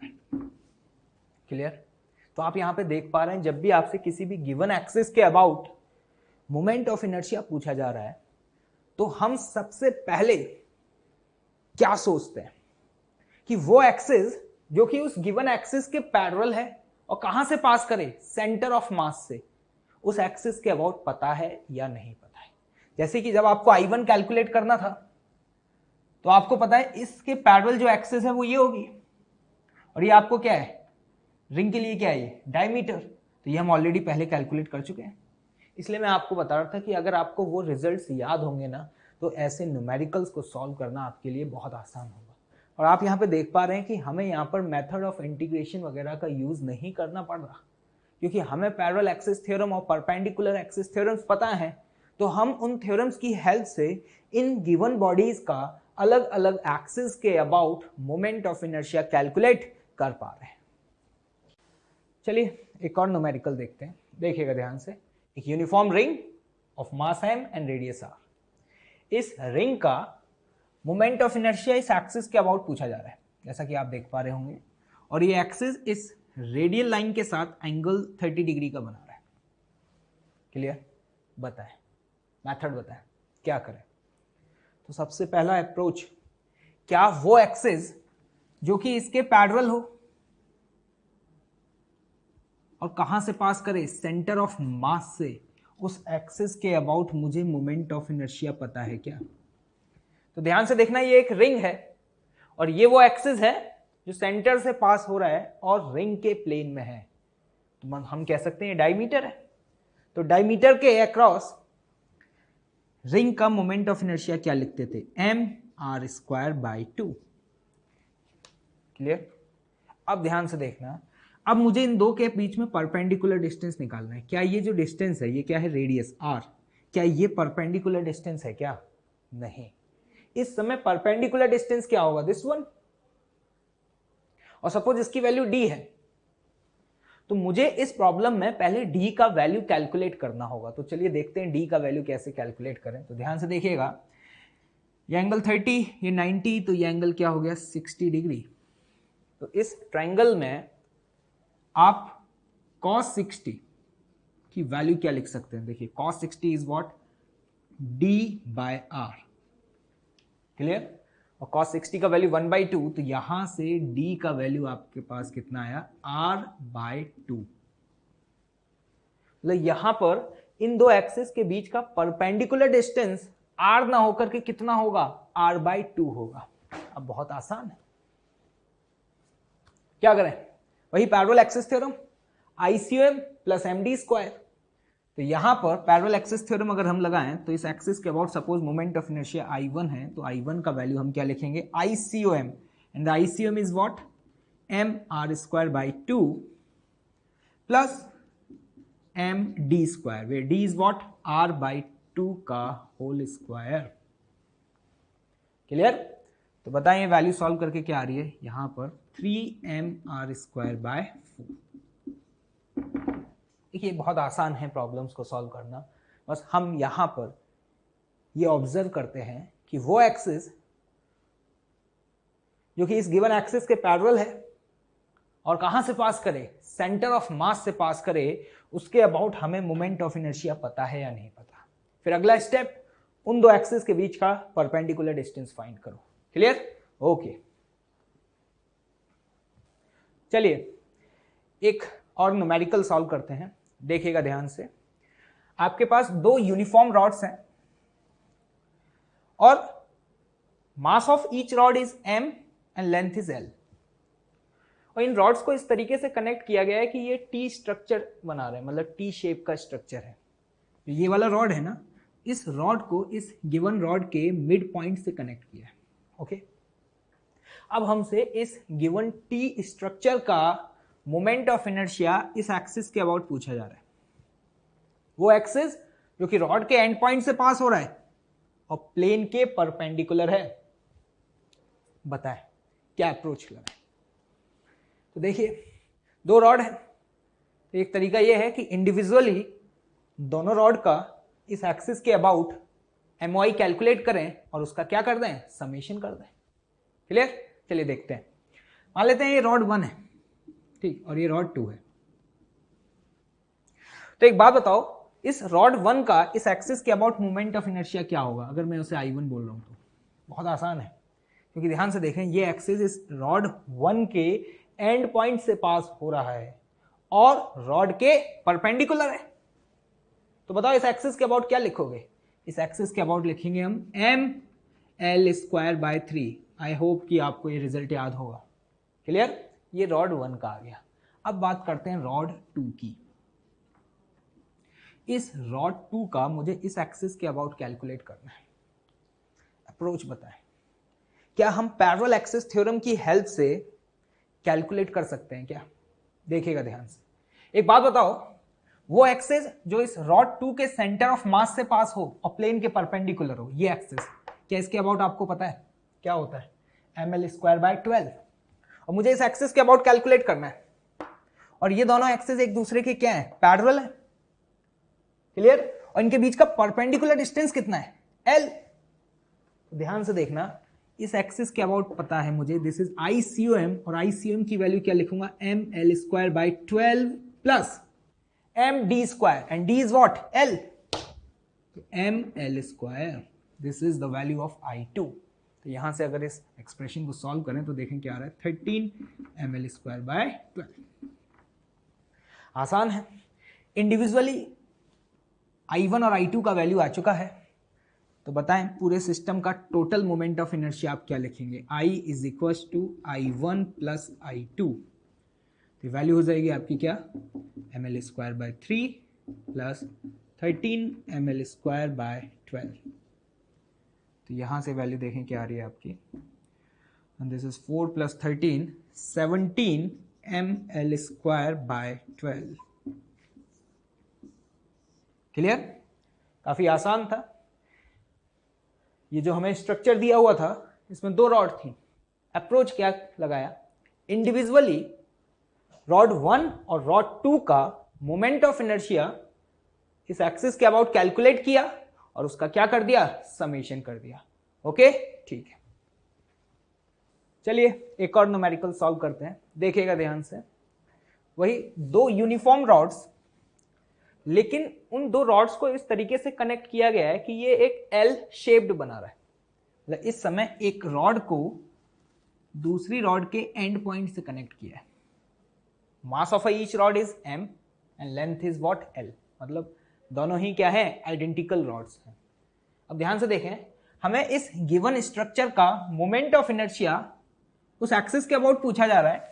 क्लियर। तो आप यहां पे देख पा रहे हैं, जब भी आपसे किसी भी गिवन एक्सिस के अबाउट मोमेंट ऑफ इनर्शिया पूछा जा रहा है, तो हम सबसे पहले क्या सोचते हैं, कि वो एक्सिस जो कि उस गिवन एक्सिस के पैरेलल है और कहां से पास करे, सेंटर ऑफ मास से, उस एक्सिस के अबाउट पता है या नहीं पता है। जैसे कि जब आपको I1 कैलकुलेट करना था तो आपको पता है इसके पैरेलल जो एक्सिस है वो ये होगी, और ये आपको क्या है, रिंग के लिए क्या है, ये डायमीटर, तो ये हम ऑलरेडी पहले कैलकुलेट कर चुके हैं। इसलिए मैं आपको बता रहा था कि अगर आपको वो रिजल्ट्स याद होंगे ना तो ऐसे न्यूमेरिकल्स को सॉल्व करना आपके लिए बहुत आसान होगा। और आप यहाँ पे देख पा रहे हैं कि हमें यहाँ पर मेथड ऑफ इंटीग्रेशन वगैरह का यूज नहीं करना पड़ रहा, क्योंकि हमें पैरेलल एक्सिस थ्योरम और परपेंडिकुलर एक्सिस थ्योरम्स पता है, तो हम उन थ्योरम्स की हेल्प से इन गिवन बॉडीज का अलग अलग एक्सिस के about moment of inertia calculate कर पा रहे हैं। चलिए एक और न्यूमेरिकल देखते हैं, देखिएगा ध्यान से। एक uniform ring of mass m and radius r, इस रिंग का मोमेंट ऑफ इनर्शिया इस एक्सिस के अबाउट पूछा जा रहा है, जैसा कि आप देख पा रहे होंगे, और ये एक्सिस इस रेडियल लाइन के साथ एंगल 30 डिग्री का बना रहा है। क्लियर? बताएं, मेथड बताएं क्या करें। तो सबसे पहला अप्रोच, क्या वो एक्सिस जो कि इसके पैरेलल हो और कहां से पास करे, सेंटर ऑफ मास से, उस एक्सिस के अबाउट मुझे मोमेंट ऑफ इनर्शिया पता है क्या। तो ध्यान से देखना, ये एक रिंग है और ये वो एक्सिस है जो सेंटर से पास हो रहा है और रिंग के प्लेन में है, तो हम कह सकते हैं डायमीटर है। तो डायमीटर के अक्रॉस रिंग का मोमेंट ऑफ इनर्शिया क्या लिखते थे, mr²/2। क्लियर? अब ध्यान से देखना, अब मुझे इन दो के बीच में परपेंडिकुलर डिस्टेंस निकालना है। क्या ये जो डिस्टेंस है, ये क्या है, रेडियस r, क्या ये परपेंडिकुलर डिस्टेंस है क्या? नहीं। इस समय परपेंडिकुलर डिस्टेंस क्या होगा, दिस वन, और सपोज इसकी वैल्यू d है, तो मुझे इस प्रॉब्लम में पहले d का वैल्यू कैलकुलेट करना होगा। तो चलिए देखते हैं d का वैल्यू कैसे कैलकुलेट करें। तो ध्यान से देखिएगा, ये एंगल 30, ये 90, तो ये एंगल क्या हो गया, 60 डिग्री। तो इस ट्रायंगल में आप cos 60 की वैल्यू क्या लिख सकते हैं, देखिए cos 60 is what, d/r। Clear? और cos 60 का वैल्यू 1/2, तो यहां से d का वैल्यू आपके पास कितना आया, r/2। मतलब यहां पर इन दो एक्सिस के बीच का परपेंडिकुलर डिस्टेंस r ना होकर के कितना होगा, r/2 होगा। अब बहुत आसान है, क्या करें, वही parallel axis theorem, ICOM plus MD²। तो यहां पर पैरेलल एक्सिस थ्योरम अगर हम लगाएं तो इस एक्सिस के about suppose moment of inertia I1 है, तो I1 का वैल्यू हम क्या लिखेंगे, ICOM, and ICOM is what, mr²/2 plus md², where d is what, r/2 का होल स्क्वायर। क्लियर? तो बताएं वैल्यू सॉल्व करके क्या आ रही है, यहां पर 3mr²/4। देखिए बहुत आसान है प्रॉब्लम्स को सॉल्व करना, बस हम यहां पर ये ऑब्जर्व करते हैं कि वो एक्सिस जो कि इस गिवन एक्सिस के पैरेलल है और कहां से पास करे, सेंटर ऑफ मास से पास करे, उसके अबाउट हमें मोमेंट ऑफ इनर्शिया पता है या नहीं पता। फिर अगला स्टेप, उन दो एक्सिस के बीच का परपेंडिकुलर डिस्टेंस फाइंड करो। क्लियर? ओके। चलिए एक और न्यूमेरिकल सॉल्व करते हैं, देखिएगा ध्यान से। आपके पास दो यूनिफॉर्म रॉड्स हैं और mass of each rod is m and length is l, और इन रॉड्स को इस तरीके से कनेक्ट किया गया है कि ये टी स्ट्रक्चर बना रहे हैं, मतलब टी शेप का स्ट्रक्चर है। ये वाला रॉड है ना, इस रॉड को इस गिवन रॉड के मिड पॉइंट से कनेक्ट किया है। ओके, अब हमसे इस गिवन टी स्ट्रक्चर का मोमेंट ऑफ इनर्शिया इस एक्सिस के अबाउट पूछा जा रहा है, वो एक्सिस जो कि रॉड के एंड पॉइंट से पास हो रहा है और प्लेन के परपेंडिकुलर है। बताएं क्या अप्रोच लगाएं। तो देखिए दो रॉड है, तो एक तरीका यह है कि इंडिविजुअली दोनों रॉड का इस एक्सिस के अबाउट MOI कैलकुलेट करें और उसका क्या कर दें, समेशन कर दें। क्लियर? चलिए देखते हैं। मान लेते हैं ये रॉड 1 है, ठीक, और ये रॉड 2 है। तो एक बात बताओ, इस रॉड 1 का इस एक्सिस के अबाउट मोमेंट ऑफ इनर्शिया क्या होगा, अगर मैं उसे I1 बोल रहा हूं तो? बहुत आसान है, क्योंकि ध्यान से देखें ये एक्सिस इस रॉड 1 के एंड पॉइंट से पास हो रहा है और रॉड के परपेंडिकुलर है। तो बताओ इस एक्सिस के अबाउट क्या लिखोगे? इस एक्सिस के अबाउट लिखेंगे हम ml²/3। आई होप कि आपको ये रिजल्ट याद होगा। क्लियर? ये रॉड 1 का आ गया। अब बात करते हैं रॉड 2 की। इस रॉड 2 का मुझे इस एक्सिस के अबाउट कैलकुलेट करना है। अप्रोच बताएं। क्या हम पैरेलल एक्सिस थ्योरम की हेल्प से कैलकुलेट कर सकते हैं क्या? देखिएगा ध्यान से। एक बात बताओ, वो एक्सिस जो इस रॉड 2 के सेंटर ऑफ मास से पास हो और प्लेन के परपेंडिकुलर हो, ये एक्सिस, क्या इसके अबाउट आपको पता है क्या होता है? ml²/12। और मुझे इस एक्सिस के अबाउट कैलकुलेट करना है और ये दोनों एक्सिस एक दूसरे के क्या है? पैरेलल है। क्लियर? और इनके बीच का परपेंडिकुलर डिस्टेंस कितना है? l। ध्यान से देखना, इस एक्सिस के अबाउट पता है मुझे, दिस इज ICOM, और ICOM की वैल्यू क्या लिखूंगा? ml²/12 plus md², and d is what? l। ml², this is the value of I2। तो यहां से अगर इस एक्सप्रेशन को सॉल्व करें तो देखें क्या आ रहा है? 13 ml²/12। आसान है। इंडिविजुअली I1 और I2 का वैल्यू आ चुका है, तो बताएं पूरे सिस्टम का टोटल मोमेंट ऑफ इनर्शिया आप क्या लिखेंगे? I is equal to I1 plus I2। तो वैल्यू हो जाएगी आपकी क्या? ml²/3 plus 13 ml²/12। तो यहां से वैल्यू देखें क्या आ रही है आपकी? And this is 4 plus 13, 17 ml²/12। Clear? काफी आसान था। ये जो हमें स्ट्रक्चर दिया हुआ था, इसमें 2 रॉड थी। अप्रोच क्या लगाया? इंडिविजुअली रॉड 1 और रॉड 2 का मोमेंट ऑफ इनर्शिया इस एक्सिस के अबाउट कैलकुलेट किया और उसका क्या कर दिया? समेशन कर दिया। ओके, ठीक है। चलिए एक और न्यूमेरिकल सॉल्व करते हैं। देखिएगा ध्यान से। वही 2 यूनिफॉर्म रॉड्स, लेकिन उन 2 रॉड्स को इस तरीके से कनेक्ट किया गया है कि ये एक एल शेप्ड बना रहा है। मतलब इस समय एक रॉड को दूसरी रॉड के एंड पॉइंट से कनेक्ट किया है। Mass of each rod is m and length is what? l। मतलब दोनों ही क्या है? आइडेंटिकल रॉड्स हैं। अब ध्यान से देखें, हमें इस गिवन स्ट्रक्चर का मोमेंट ऑफ इनर्शिया उस एक्सिस के अबाउट पूछा जा रहा है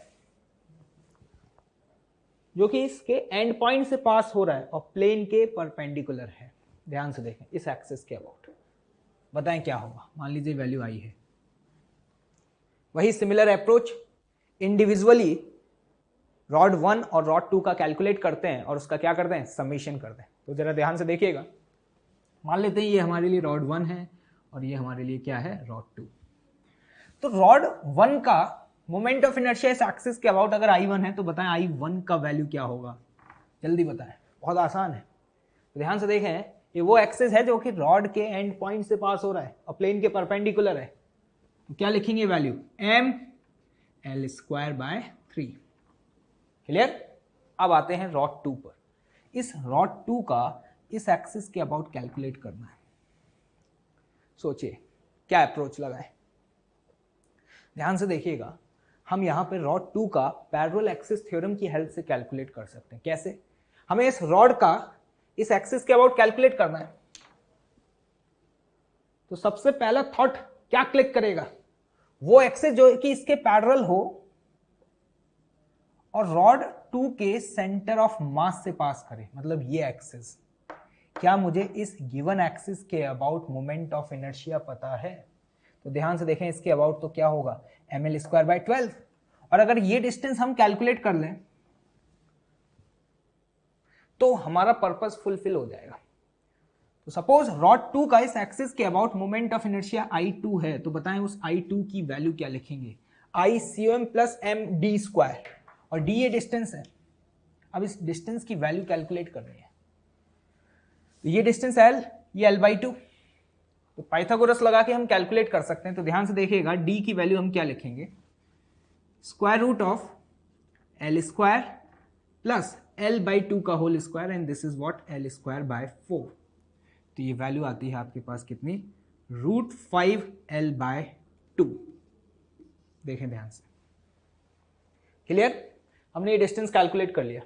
जो कि इसके एंड पॉइंट से पास हो रहा है और प्लेन के परपेंडिकुलर है। ध्यान से देखें, इस एक्सिस के अबाउट बताएं क्या होगा। मान लीजिए वैल्यू आई है। वही सिमिलर अप्रोच, इंडिविजुअली रॉड 1 और रॉड 2 का कैलकुलेट करते हैं और उसका क्या करते हैं? समेशन करते हैं। तो जरा ध्यान से देखिएगा। मान लेते हैं ये हमारे लिए रॉड 1 है और ये हमारे लिए क्या है? रॉड 2। तो रॉड 1 का मोमेंट ऑफ इनर्शिया इस एक्सिस के अबाउट अगर I1 है तो बताएं I1 का वैल्यू क्या होगा? जल्दी बताएं, बहुत आसान है। तो ध्यान से देखें, ये वो एक्सिस है जो कि रॉड के एंड पॉइंट से पास हो रहा है और प्लेन के परपेंडिकुलर है। तो क्या लिखेंगे वैल्यू? ml²/3। क्लियर? अब आते हैं रॉड 2 पर। इस रॉड 2 का इस एक्सिस के अबाउट कैलकुलेट करना है। सोचिए क्या अप्रोच लगाएं। ध्यान से देखिएगा, हम यहां पे रॉड 2 का पैरेलल एक्सिस थ्योरम की हेल्प से कैलकुलेट कर सकते हैं। कैसे? हमें इस रॉड का इस एक्सिस के अबाउट कैलकुलेट करना है, तो सबसे पहला थॉट क्या क्लिक करेगा? वो एक्सिस जो कि इसके पैरेलल हो और रॉड 2 के सेंटर ऑफ मास से पास करे, मतलब ये एक्सिस। क्या मुझे इस गिवन एक्सिस के अबाउट मोमेंट ऑफ इनर्शिया पता है? तो ध्यान से देखें, इसके अबाउट तो क्या होगा? ml²/12। और अगर ये डिस्टेंस हम कैलकुलेट कर लें तो हमारा पर्पस फुलफिल हो जाएगा। तो सपोज रॉड 2 का इस एक्सिस के about moment of inertia I2 है, तो बताएं उस I2 की वैल्यू क्या लिखेंगे? ICOM प्लस md², और d ये डिस्टेंस है। अब इस डिस्टेंस की वैल्यू कैलकुलेट करनी है। तो ये डिस्टेंस l, ये l/2। तो पाइथागोरस लगा के हम कैलकुलेट कर सकते हैं। तो ध्यान से देखिएगा, d की वैल्यू हम क्या लिखेंगे? √(l² प्लस l/2 का whole square, and this is what? l²/4। तो ये वैल्यू आती है आपके पास कितनी? √5l/2। देखें ध्यान से, क्लियर? हमने ये डिस्टेंस कैलकुलेट कर लिया।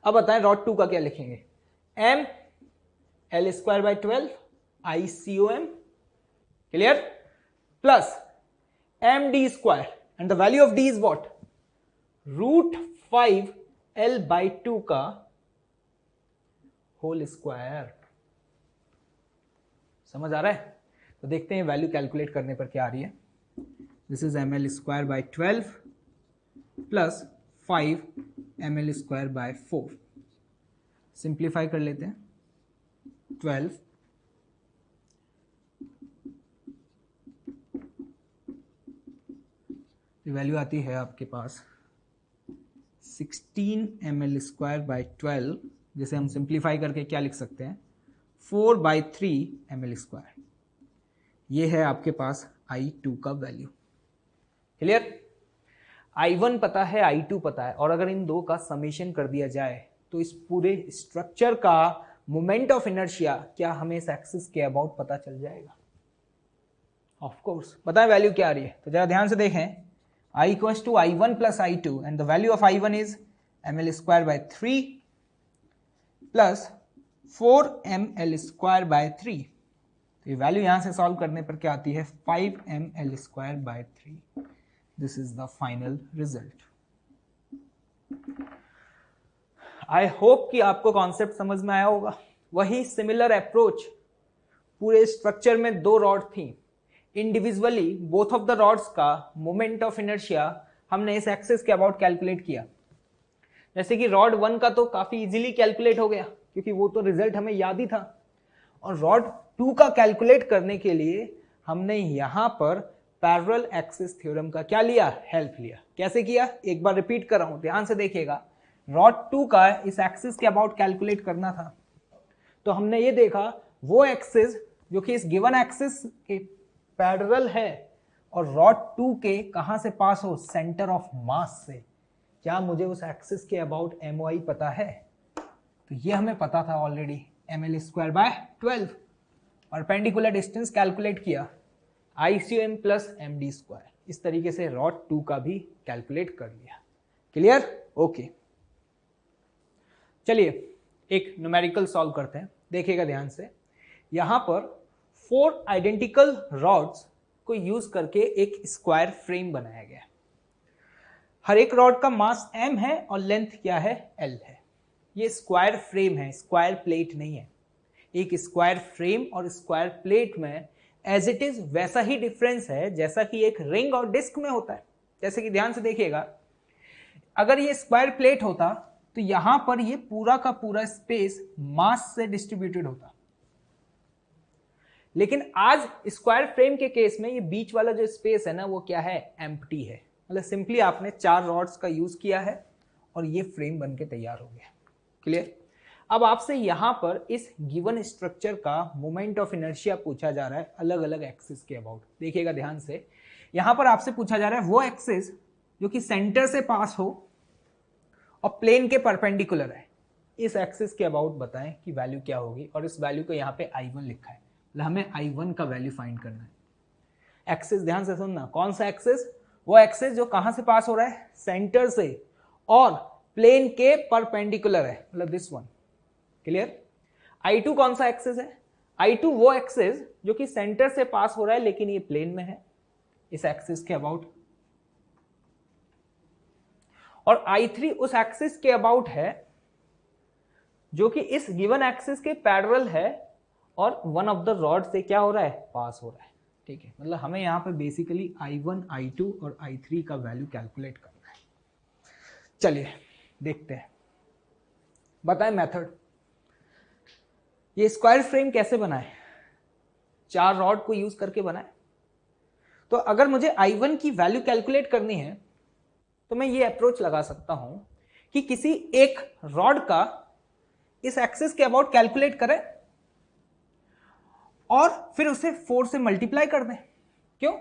अब बताएं रॉड 2 का क्या लिखेंगे? m l square by 12 ICOM, clear, plus m d square and the value of d is what? √5 l by 2 का होल स्क्वायर। समझ आ रहा है? तो देखते हैं वैल्यू कैलकुलेट करने पर क्या आ रही है। This is ml square by 12 plus 5 ml square bye 4। Simplify कर लेते हैं। 12 वैल्यू आती है आपके पास 16 ml स्क्वायर बाय 12, जिसे हम सिंप्लीफाई करके क्या लिख सकते हैं? 4 बाई 3 ml स्क्वायर। ये है आपके पास I2 का वैल्यू। क्लियर? I1 पता है, I2 पता है, और अगर इन दो का समेशन कर दिया जाए तो इस पूरे स्ट्रक्चर का मोमेंट ऑफ इनर्शिया क्या हमें इस एक्सिस के अबाउट पता चल जाएगा? Of course. बताएं वैल्यू क्या आ रही है? तो जरा ध्यान से देखें। I equals to I1 plus I2 and the value of I1 is ml square by 3 plus 4 ml square by 3। तो ये वैल्यू यहां से सॉल्व करने पर क्या आती है? 5 ml square by 3। This is the final result. I hope कि आपको कॉन्सेप्ट समझ में आया होगा। वही सिमिलर अप्रोच, पूरे स्ट्रक्चर में दो रॉड थी, individually both of the rods का मोमेंट ऑफ इनर्शिया हमने इस एक्सिस के अबाउट कैलकुलेट किया। जैसे कि रॉड 1 का तो काफी इजीली कैलकुलेट हो गया क्योंकि वो तो रिजल्ट हमें याद ही था, और रॉड 2 का कैलकुलेट करने के लिए हमने यहां पर पैरेलल एक्सिस थ्योरम का क्या लिया? हेल्प लिया। कैसे किया? एक बार रिपीट कर रहा हूं, ध्यान से देखिएगा। रॉड 2 का इस एक्सिस के अबाउट कैलकुलेट करना था, तो हमने ये देखा वो एक्सिस जो कि इस गिवन एक्सिस के पैरेलल है और रॉड 2 के कहां से पास हो? सेंटर ऑफ मास से। क्या मुझे उस एक्सिस के अबाउट MOI पता है? तो ये हमें पता था already, ml square bye 12। Perpendicular distance calculate किया, ICOM प्लस md स्क्वायर। इस तरीके से रॉड 2 का भी कैलकुलेट कर लिया। क्लियर? ओके। चलिए एक न्यूमेरिकल सॉल्व करते हैं, देखिएगा ध्यान से। यहां पर 4 आइडेंटिकल रॉड्स को यूज करके एक स्क्वायर फ्रेम बनाया गया। हर एक रॉड का मास m है और लेंथ क्या है? l है। ये स्क्वायर फ्रेम है, स्क्वायर प्लेट नहीं है। एक स्क्वायर फ्रेम और स्क्वायर प्लेट में एज इट इज वैसा ही डिफरेंस है जैसा कि एक रिंग और डिस्क में होता है। जैसे कि ध्यान से देखिएगा, अगर ये स्क्वायर प्लेट होता तो यहां पर ये पूरा का पूरा स्पेस मास से डिस्ट्रीब्यूटेड होता, लेकिन आज स्क्वायर फ्रेम के केस में ये बीच वाला जो स्पेस है ना, वो क्या है? एम्प्टी है। मतलब सिंपली आपने 4 रॉड्स का यूज किया है और ये फ्रेम बनके तैयार हो गया। क्लियर? अब आपसे यहां पर इस गिवन स्ट्रक्चर का मोमेंट ऑफ इनर्शिया पूछा जा रहा है अलग अलग एक्सिस के अबाउट। देखिएगा ध्यान से, यहां पर आपसे पूछा जा रहा है वो एक्सिस जो कि सेंटर से पास हो और प्लेन के परपेंडिकुलर है। इस एक्सिस के अबाउट बताएं कि वैल्यू क्या होगी, और इस वैल्यू को यहाँ पे I1 लिखा है, मतलब हमें I1 का वैल्यू फाइंड करना है। एक्सिस ध्यान से सुनना, कौन सा एक्सिस? वो एक्सिस जो कहां से पास हो रहा है? सेंटर से और प्लेन के परपेंडिकुलर है, मतलब दिस वन। क्लियर? I2 कौन सा एक्सिस है? I2 वो एक्सिस जो कि सेंटर से पास हो रहा है लेकिन ये प्लेन में है, इस एक्सिस के अबाउट। और I3 उस एक्सिस के अबाउट है जो कि इस गिवन एक्सिस के पैरेलल है और वन ऑफ द रॉड से क्या हो रहा है? पास हो रहा है। ठीक है, मतलब हमें यहां पे बेसिकली I1, I2 और I3 का वैल्यू कैलकुलेट करना है। चलिए देखते हैं, बताएं मेथड। ये स्क्वायर फ्रेम कैसे बनाए? 4 रॉड को यूज करके बनाए। तो अगर मुझे I1 की वैल्यू कैलकुलेट करनी है तो मैं ये अप्रोच लगा सकता हूं कि किसी एक रॉड का इस एक्सिस के अबाउट कैलकुलेट करें और फिर उसे 4 से मल्टीप्लाई कर दें। क्यों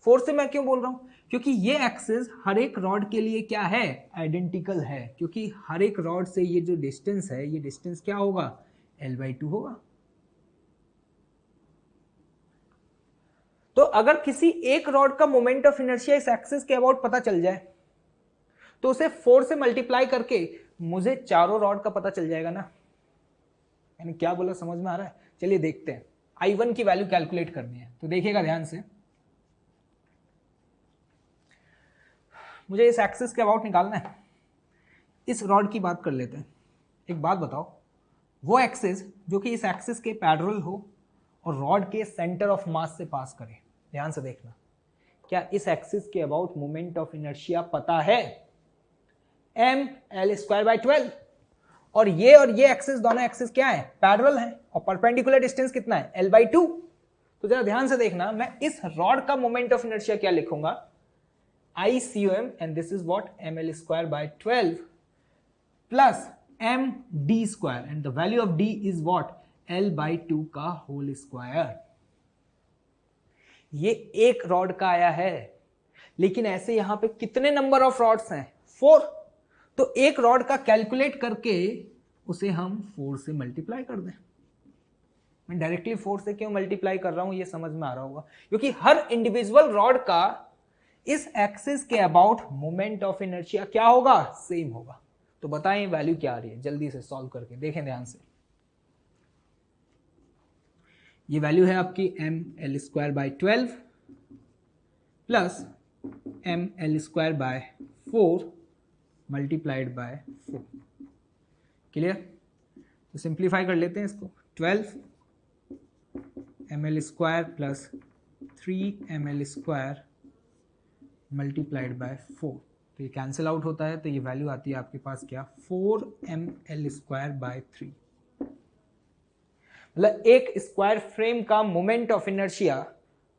4 से मैं क्यों बोल रहा हूं? क्योंकि ये एक्सिस हर एक रॉड के लिए क्या है? आइडेंटिकल है, क्योंकि हर एक रॉड से ये जो डिस्टेंस है, ये डिस्टेंस क्या होगा? L/2 होगा। तो अगर किसी एक रॉड का मोमेंट ऑफ इनर्शिया इस एक्सिस के अबाउट पता चल जाए तो उसे 4 से मल्टीप्लाई करके मुझे चारों रॉड का पता चल जाएगा ना। यानी क्या बोला, समझ में आ रहा है? चलिए देखते हैं। I1 की वैल्यू कैलकुलेट करनी है, तो देखिएगा ध्यान से। मुझे इस एक्सिस के अबाउट निकालना है। इस रॉड की बात कर लेते हैं। एक बात बताओ, वो एक्सिस जो कि इस एक्सिस के पैरेलल हो और रॉड के सेंटर ऑफ मास से पास करे, ध्यान से देखना, क्या इस एक्सिस के अबाउट मोमेंट ऑफ इनर्शिया पता है? mL²/12। और ये एक्सिस, दोनों एक्सिस क्या है? पैरेलल है, और परपेंडिकुलर डिस्टेंस कितना है? L/2। तो जरा ध्यान से देखना, मैं इस रॉड का मोमेंट ऑफ इनर्शिया क्या लिखूंगा? ICOM, and this is what? mL²/12 plus md², and the value of d is what? L/2 का होल स्क्वायर। ये एक रॉड का आया है, लेकिन ऐसे यहां पे कितने नंबर ऑफ रॉड्स हैं? 4। तो एक रॉड का कैलकुलेट करके उसे हम 4 से मल्टीप्लाई कर दें। मैं डायरेक्टली 4 से क्यों मल्टीप्लाई कर रहा हूं, ये समझ में आ रहा होगा, क्योंकि हर इंडिविजुअल रॉड का इस एक्सिस के अबाउट मोमेंट ऑफ इनर्शिया क्या होगा? सेम होगा। तो बताएं वैल्यू क्या आ रही है, जल्दी से सॉल्व करके देखें ध्यान से। ये वैल्यू है आपकी mL²/12 plus mL²/4 multiplied by 4। Clear? तो सिंप्लीफाई कर लेते हैं इसको। 12 mL² plus 3 mL² multiplied by 4। तो ये कैंसिल आउट होता है, तो ये वैल्यू आती है आपके पास क्या? 4 mL²/3। मतलब एक स्क्वायर फ्रेम का मोमेंट ऑफ इनर्शिया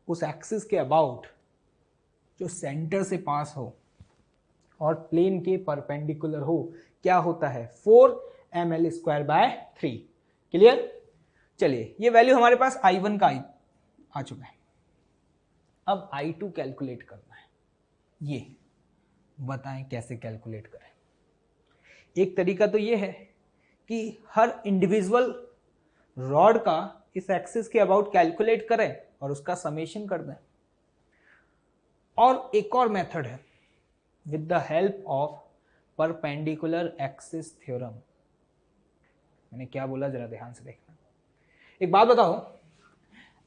उस एक्सिस के अबाउट जो सेंटर से पास हो और प्लेन के परपेंडिकुलर हो, क्या होता है? 4 mL²/3। क्लियर? चलिए, ये वैल्यू हमारे पास I1 का आ चुका है। अब I2 कैलकुलेट करना है। ये बताएं कैसे कैलकुलेट करें। एक तरीका तो ये है कि हर इंडिविजुअल रॉड का इस एक्सिस के अबाउट कैलकुलेट करें और उसका समेशन कर दें। और एक और मेथड है, with the help of perpendicular axis theorem. मैंने क्या बोला, जरा ध्यान से देखना। एक बात बताओ,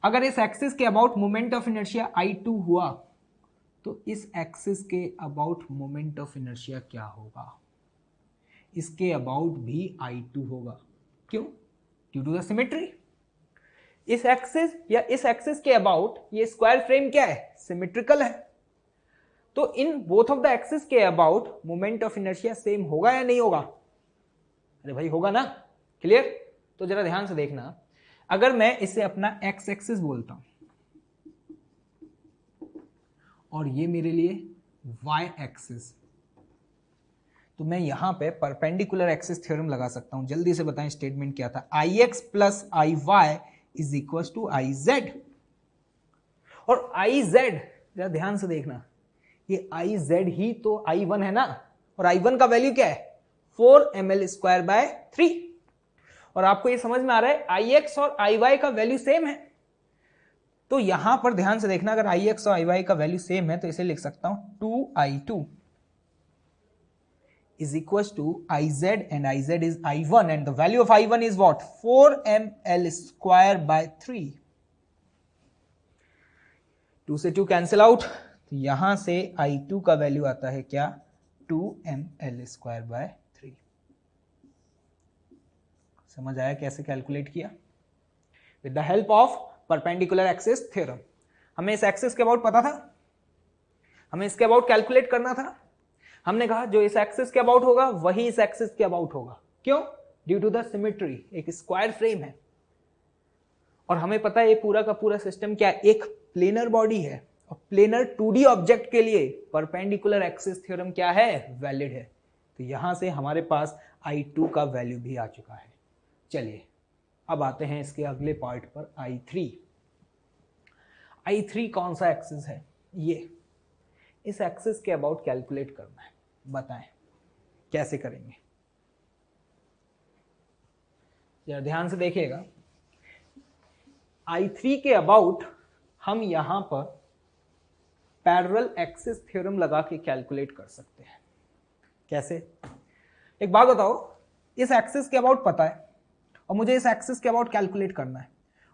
अगर इस एक्सिस के about moment of inertia I2 हुआ तो इस एक्सिस के अबाउट मोमेंट ऑफ इनर्शिया क्या होगा? इसके अबाउट भी I2 होगा। क्यों? Due to the symmetry. इस एक्सिस या इस एक्सिस के अबाउट ये स्क्वायर फ्रेम क्या है? सिमेट्रिकल है। तो in both of the axis के about moment of inertia same होगा या नहीं होगा? अरे भाई होगा ना। क्लियर? तो जरा ध्यान से देखना, अगर मैं इसे अपना एक्स एक्सिस बोलता हूं और ये मेरे लिए वाई एक्सिस, तो मैं यहां पे परपेंडिकुलर एक्सिस थ्योरम लगा सकता हूं। जल्दी से बताएं स्टेटमेंट क्या था? IX plus IY is equal to IZ। और IZ, जरा ध्यान से देखना, ये IZ ही तो I1 है ना, और I1 का वैल्यू क्या है? 4 mL²/3। और आपको ये समझ में आ रहा है IX और IY का वैल्यू सेम है। तो यहां पर ध्यान से देखना, अगर IX और IY का वैल्यू सेम है तो इसे लिख सकता हूं 2I2 is equals to IZ, and IZ is I1, and the value of I1 is what? 4 mL²/3। 2 से 2 कैंसिल आउट, तो यहां से I2 का वैल्यू आता है क्या? 2 mL²/3। समझ आया कैसे कैलकुलेट किया? With the help of perpendicular axis theorem. हमें इस एक्सिस के अबाउट पता था, हमें इसके अबाउट कैलकुलेट करना था। हमने कहा जो इस एक्सिस के अबाउट होगा वही इस एक्सिस के अबाउट होगा। क्यों? Due to the symmetry. एक स्क्वायर फ्रेम है और हमें पता है ये पूरा का पूरा सिस्टम क्या है? एक प्लेनर बॉडी है, और प्लेनर 2D ऑब्जेक्ट के लिए परपेंडिकुलर एक्सिस थ्योरम क्या है? वैलिड है। तो यहां से हमारे पास I2 का वैल्यू भी आ चुका है। चलिए अब आते हैं इसके अगले पार्ट पर, I3। I3 कौन सा एक्सिस है? ये इस एक्सिस के अबाउट कैलकुलेट करना है। बताएं कैसे करेंगे? जरा ध्यान से देखिएगा। I3 के अबाउट हम यहां पर पैरेलल एक्सिस थ्योरम लगा के कैलकुलेट कर सकते हैं। कैसे? एक बात बताओ, इस एक्सिस के अबाउट पता है और मुझे इस एक्सिस के अबाउट कैलकुलेट करना है,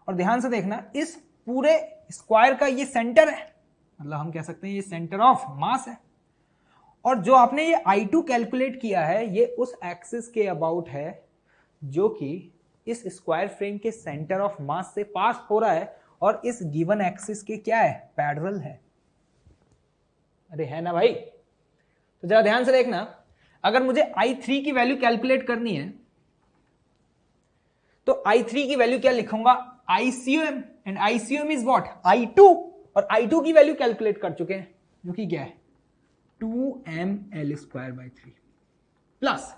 और ध्यान से देखना, इस पूरे स्क्वायर का ये सेंटर है, मतलब हम कह सकते हैं ये सेंटर ऑफ मास है, और जो आपने ये I2 कैलकुलेट किया है ये उस एक्सिस के अबाउट है जो कि इस स्क्वायर फ्रेम के सेंटर ऑफ मास से पास हो रहा है और इस गिवन एक्सिस के क्या है, पैरेलल है। अरे है ना भाई? तो जरा ध्यान से देखना, अगर मुझे I3 की वैल्यू कैलकुलेट करनी है तो I3 की वैल्यू क्या लिखूंगा, ICOM, and ICOM is what, I2, और I2 की वैल्यू कैलकुलेट कर चुके हैं जो कि क्या है 2ml²/3 plus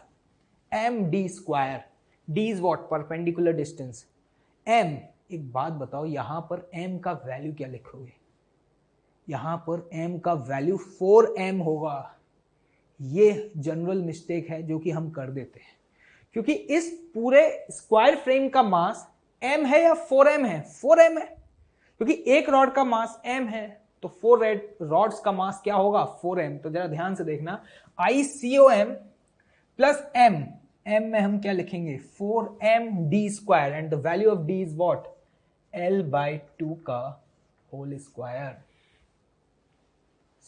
md², d is what, perpendicular distance, m, एक बात बताओ यहां पर m का वैल्यू क्या लिखोगे, यहां पर m का वैल्यू 4m होगा। ये जनरल मिस्टेक है जो कि हम कर देते हैं, क्योंकि इस पूरे स्क्वायर फ्रेम का मास m है या 4m है, 4m है, क्योंकि एक रॉड का मास m है तो 4 रॉड्स का मास क्या होगा, 4m। तो जरा ध्यान से देखना, ICOM प्लस m, m में हम क्या लिखेंगे 4md², and the value of d is what, l/2 का होल स्क्वायर।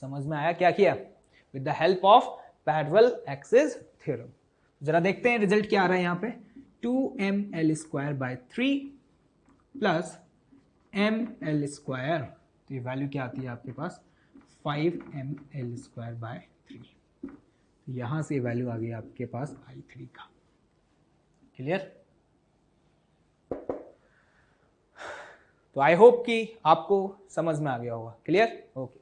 समझ में आया क्या किया, with the help of parallel axis theorem. जरा देखते हैं रिजल्ट क्या आ रहा है यहाँ पे, 2ml²/3 प्लस ml², तो ये वैल्यू क्या आती है आपके पास 5ml²/3, तो यहां से वैल्यू आ गई आपके पास I3 का। क्लियर? तो आई होप कि आपको समझ में आ गया होगा। क्लियर? ओके,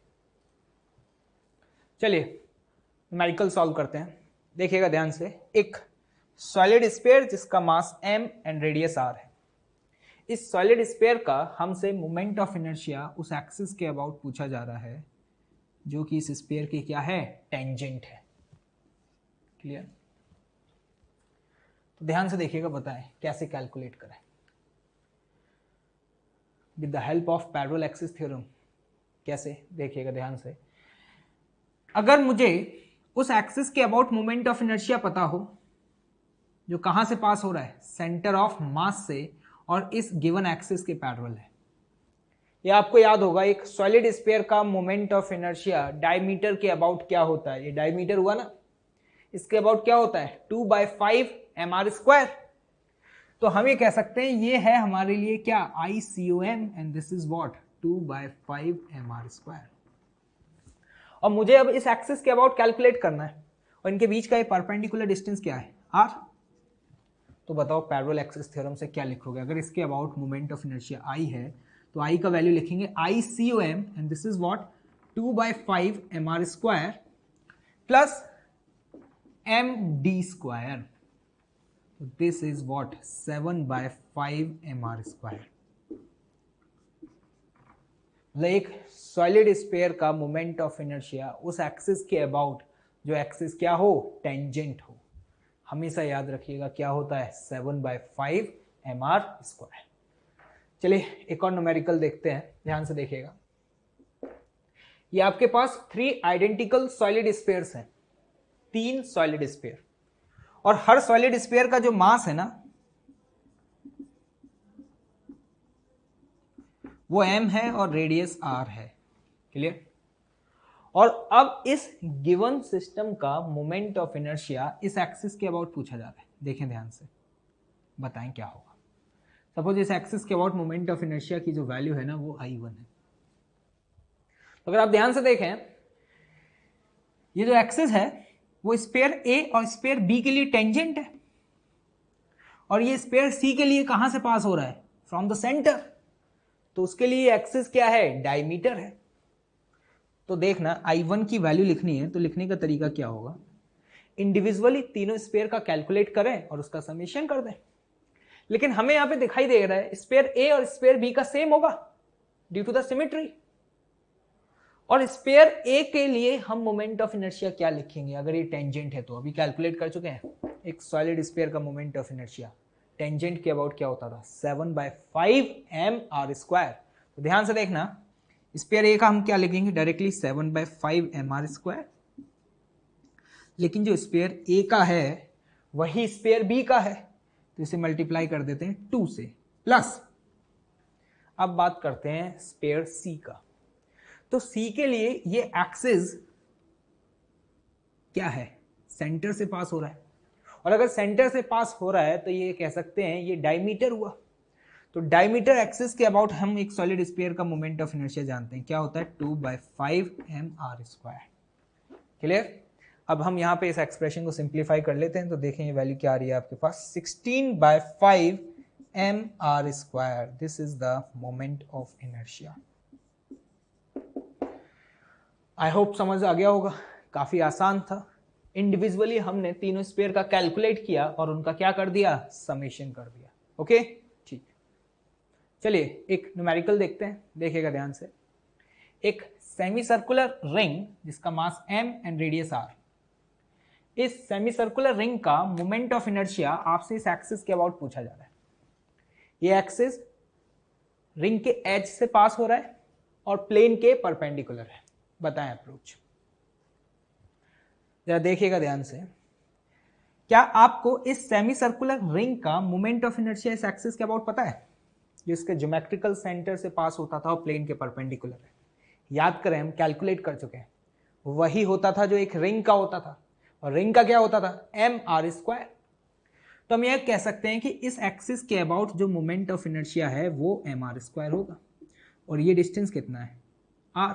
चलिए न्यूमेरिकल सॉल्व करते हैं। देखिएगा ध्यान से, एक सॉलिड स्फीयर जिसका मास m एंड रेडियस r है, इस सॉलिड स्फीयर का हमसे मोमेंट ऑफ इनर्शिया उस एक्सिस के अबाउट पूछा जा रहा है जो कि इस स्फीयर के क्या है, टेंजेंट है। क्लियर? तो ध्यान से देखिएगा, बताएं कैसे कैलकुलेट करें with the help of parallel axis theorem. कैसे? देखिएगा ध्यान से, अगर मुझे उस एक्सिस के अबाउट मोमेंट ऑफ इनर्शिया पता हो जो कहां से पास हो रहा है, सेंटर ऑफ मास से, और इस गिवन एक्सिस के पैरेलल है। ये आपको याद होगा, एक सॉलिड स्फीयर का मोमेंट ऑफ इनर्शिया डायमीटर के अबाउट क्या होता है, ये डायमीटर हुआ ना, इसके अबाउट क्या होता है 2/5 mr²। तो हम ये कह सकते हैं ये है हमारे लिए क्या, ICOM, and this is what 2/5 mr²। और मुझे अब इस एक्सिस के अबाउट कैलकुलेट करना है, और इनके बीच का ये परपेंडिकुलर डिस्टेंस क्या है, r। तो बताओ पैरेलल एक्सिस थ्योरम से क्या लिखोगे, अगर इसके about moment of inertia I है तो I का वैल्यू लिखेंगे ICOM, and this is what 2/5 mr² plus md², this is what 7/5 mr²। मतलब एक सॉलिड स्फीयर का मोमेंट ऑफ इनर्शिया उस एक्सिस के अबाउट जो एक्सिस क्या हो, टेंजेंट हो, हमेशा याद रखिएगा क्या होता है 7/5 mr²। चलिए एक और न्यूमेरिकल देखते हैं, ध्यान से देखिएगा। ये आपके पास 3 आइडेंटिकल सॉलिड स्फीयर्स हैं, 3 सॉलिड स्फीयर, और हर सॉलिड स्फीयर का जो मास है ना वो m है और रेडियस r है। क्लियर? और अब इस गिवन सिस्टम का मोमेंट ऑफ इनर्शिया इस एक्सिस के अबाउट पूछा जा रहा है। देखें ध्यान से, बताएं क्या होगा। सपोज इस एक्सिस के अबाउट मोमेंट ऑफ इनर्शिया की जो वैल्यू है ना वो I1 है। तो अगर आप ध्यान से देखें, ये जो एक्सिस है वो स्फीयर A और स्फीयर B के लिए टेंजेंट है, और ये स्फीयर C के लिए कहां से पास हो रहा है, फ्रॉम द सेंटर। तो उसके लिए एक्सिस क्या है, डायमीटर है। तो देखना I1 की वैल्यू लिखनी है तो लिखने का तरीका क्या होगा, इंडिविजुअली तीनों स्फीयर का कैलकुलेट करें और उसका समेशन कर दें। लेकिन हमें यहां पे दिखाई दे रहा है स्फीयर A और स्फीयर B का सेम होगा ड्यू टू द सिमेट्री। और स्फीयर A के लिए हम मोमेंट ऑफ इनर्शिया क्या लिखेंगे, अगर ये टेंजेंट है तो अभी कैलकुलेट कर चुके हैं, एक सॉलिड स्फीयर का मोमेंट ऑफ इनर्शिया टेंजेंट के अबाउट क्या होता था 7/5 mr²। तो ध्यान से देखना, स्पेयर ए का हम क्या लिखेंगे डायरेक्टली 7/5 mr², लेकिन जो स्पेयर ए का है वही स्पेयर बी का है, तो इसे मल्टीप्लाई कर देते हैं 2 से, प्लस अब बात करते हैं स्पेयर सी का। तो सी के लिए ये एक्सिस क्या है, सेंटर से पास हो रहा है, और अगर सेंटर से पास हो रहा है तो ये कह सकते हैं ये डायमीटर हुआ। तो डायमीटर एक्सिस के अबाउट हम एक सॉलिड स्फीयर का मोमेंट ऑफ इनर्शिया जानते हैं, क्या होता है 2/5 mr²। क्लियर। अब हम यहाँ पे इस एक्सप्रेशन को सिंप्लीफाई कर लेते हैं, तो देखें ये वैल्यू क्या आ रही है आपके पास 16/5 mr²। This is the moment of inertia. I hope समझ आ गया होगा, काफी आसान था। इंडिविजुअली हमने तीनों स्पेयर का कैलकुलेट किया और उनका क्या कर दिया, समेशन कर दिया। ओके ठीक, चलिए एक न्यूमेरिकल देखते हैं, देखिएगा ध्यान से। एक सेमी सर्कुलर रिंग जिसका मास m एंड रेडियस r, इस सेमी सर्कुलर रिंग का मोमेंट ऑफ इनर्शिया आपसे इस एक्सिस के अबाउट पूछा जा रहा है। ये एक्सिस रिंग के एज से पास हो रहा है और प्लेन के परपेंडिकुलर है, बताएं अप्रोच। जरा देखिएगा ध्यान से, क्या आपको इस सेमी सर्कुलर रिंग का मोमेंट ऑफ इनर्शिया इस एक्सिस के अबाउट पता है, जो इसके ज्योमेट्रिकल सेंटर से पास होता था और प्लेन के परपेंडिकुलर है। याद करें हम कैलकुलेट कर चुके हैं, वही होता था जो एक रिंग का होता था, और रिंग का क्या होता था mr²। तो हम यह कह सकते हैं कि इस एक्सिस के अबाउट जो मोमेंट ऑफ इनर्शिया है वो mr² होगा, और ये डिस्टेंस कितना है r।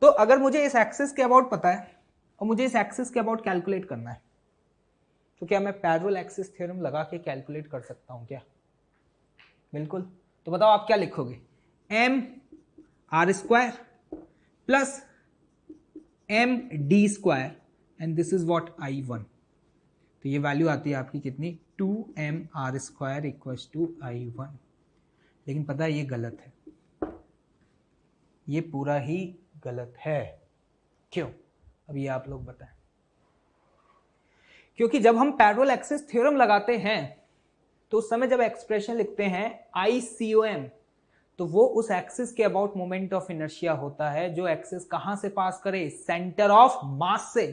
तो अगर मुझे इस एक्सिस के अबाउट पता है और मुझे इस एक्सिस के अबाउट कैलकुलेट करना है, तो क्या मैं पैरेलल एक्सिस थ्योरम लगा के कैलकुलेट कर सकता हूं क्या? बिल्कुल। तो बताओ आप क्या लिखोगे, mr² plus md² and this is what I1। तो ये वैल्यू आती है आपकी कितनी, 2mr² इक्वल्स टू I1। लेकिन पता है ये गलत है, ये पूरा ही गलत है। क्यों? अब ये आप लोग बताएं। क्योंकि जब हम पैरेलल एक्सिस थ्योरम लगाते हैं तो उस समय जब एक्सप्रेशन लिखते हैं ICOM, तो वो उस एक्सिस के अबाउट मोमेंट ऑफ इनर्शिया होता है जो एक्सिस कहां से पास करे, सेंटर ऑफ मास से।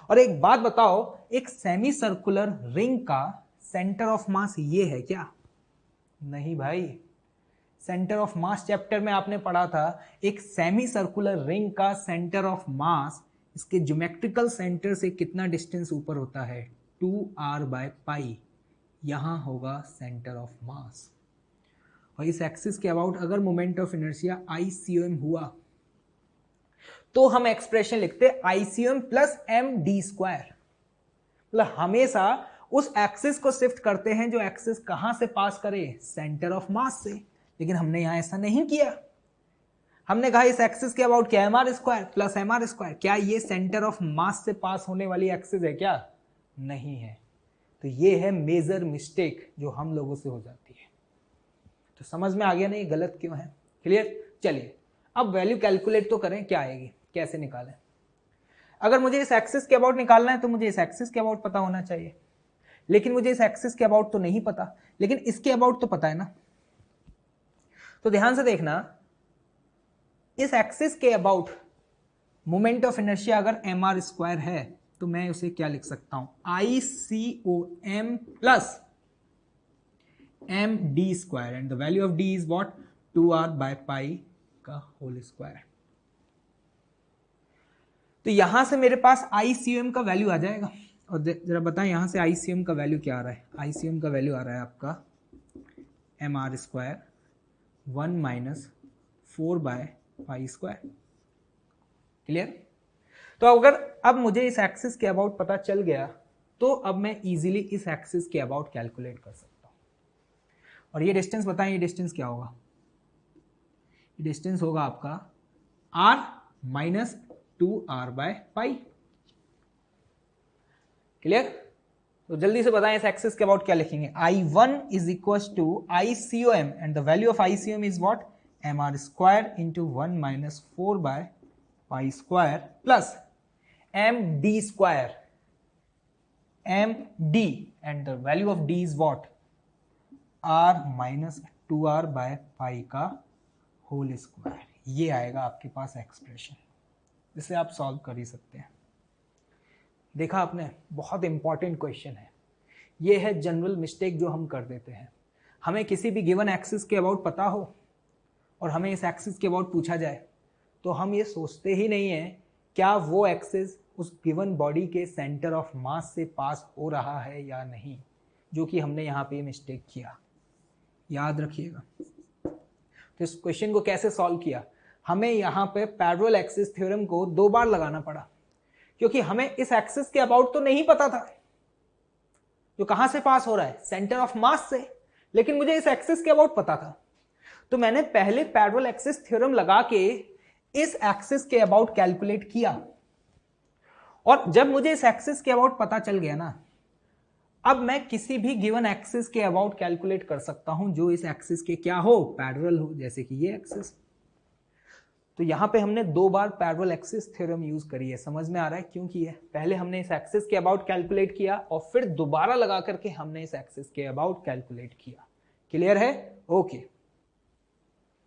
और एक बात बताओ, एक सेमी सर्कुलर रिंग का सेंटर ऑफ मास ये है क्या? नहीं भाई, सेंटर ऑफ मास चैप्टर में आपने पढ़ा था, एक सेमी सर्कुलर रिंग का सेंटर ऑफ मास इसके ज्योमेट्रिकल सेंटर से कितना डिस्टेंस ऊपर होता है, 2r/π। यहां होगा सेंटर ऑफ मास। और इस एक्सिस के अबाउट अगर मोमेंट ऑफ इनर्शिया ICOM हुआ तो हम एक्सप्रेशन लिखते ICOM प्लस md²। मतलब हमेशा उस एक्सिस को शिफ्ट करते हैं जो एक्सिस कहां से पास करे, सेंटर ऑफ मास से। लेकिन हमने यहां ऐसा नहीं किया, हमने कहा इस एक्सिस के अबाउट क्या, mr² प्लस mr²। क्या ये सेंटर ऑफ मास से पास होने वाली एक्सिस है क्या? नहीं है। तो ये है मेजर मिस्टेक जो हम लोगों से हो जाती है। तो समझ में आ गया ना ये गलत क्यों है? क्लियर। चलिए अब वैल्यू कैलकुलेट तो करें, क्या आएगी, कैसे निकालें। अगर मुझे इस एक्सिस के अबाउट निकालना है तो मुझे इस एक्सिस के अबाउट पता होना चाहिए, लेकिन मुझे इस एक्सिस के अबाउट तो नहीं पता, लेकिन इसके अबाउट तो पता है ना। तो ध्यान से देखना, इस एक्सिस के अबाउट मोमेंट ऑफ इनर्शिया अगर mr² है तो मैं उसे क्या लिख सकता हूं, ICOM plus md² and the value of d is what, 2r/π का होल स्क्वायर। तो यहां से मेरे पास ICOM का वैल्यू आ जाएगा। और जरा बताएं यहां से ICOM का वैल्यू क्या आ रहा है, ICOM का वैल्यू आ रहा है आपका mr² 1 - 4/π²। क्लियर। तो अगर अब मुझे इस एक्सिस के अबाउट पता चल गया तो अब मैं इजीली इस एक्सिस के अबाउट कैलकुलेट कर सकता हूं। और ये डिस्टेंस बताएं, ये डिस्टेंस क्या होगा, ये डिस्टेंस होगा आपका r - 2r/π। क्लियर। तो जल्दी से बताएं इस एक्सिस के अबाउट क्या लिखेंगे, I1 is equal to ICOM and the value of ICOM is what, mr² into 1 - 4/π² plus md² md and the value of d is what, r - 2r/π का होल स्क्वायर, ये आएगा आपके पास एक्सप्रेशन, जिसे आप सॉल्व कर ही सकते हैं। देखा आपने, बहुत इंपॉर्टेंट क्वेश्चन है ये। है जनरल मिस्टेक जो हम कर देते हैं। हमें किसी भी गिवन एक्सिस के अबाउट पता हो और हमें इस एक्सिस के अबाउट पूछा जाए तो हम ये सोचते ही नहीं है क्या वो एक्सिस उस गिवन बॉडी के सेंटर ऑफ मास से पास हो रहा है या नहीं, जो कि हमने यहाँ पे मिस्टेक किया, याद रखिएगा। तो इस क्वेश्चन को कैसे सॉल्व किया, हमें यहाँ पे पैरेलल एक्सिस थ्योरम को 2 बार लगाना पड़ा, क्योंकि हमें इस एक्सिस के अबाउट तो नहीं पता था जो कहां से पास हो रहा है, सेंटर ऑफ मास से, लेकिन मुझे इस एक्सिस के अबाउट पता था। तो मैंने पहले पैरेलल एक्सिस थ्योरम लगा के इस एक्सिस के अबाउट कैलकुलेट किया, और जब मुझे इस एक्सिस के अबाउट पता चल गया ना, अब मैं किसी भी गिवन एक्सिस के अबाउट कैलकुलेट कर सकता हूं जो इस एक्सिस के क्या हो, पैरेलल हो, जैसे कि ये एक्सिस। तो यहां पे हमने 2 बार पैरेलल एक्सिस थ्योरम यूज करी है। समझ में आ रहा है क्यों की है? पहले हमने इस एक्सिस के अबाउट कैलकुलेट किया और फिर दोबारा लगा करके हमने इस एक्सिस के अबाउट कैलकुलेट किया। क्लियर है? ओके।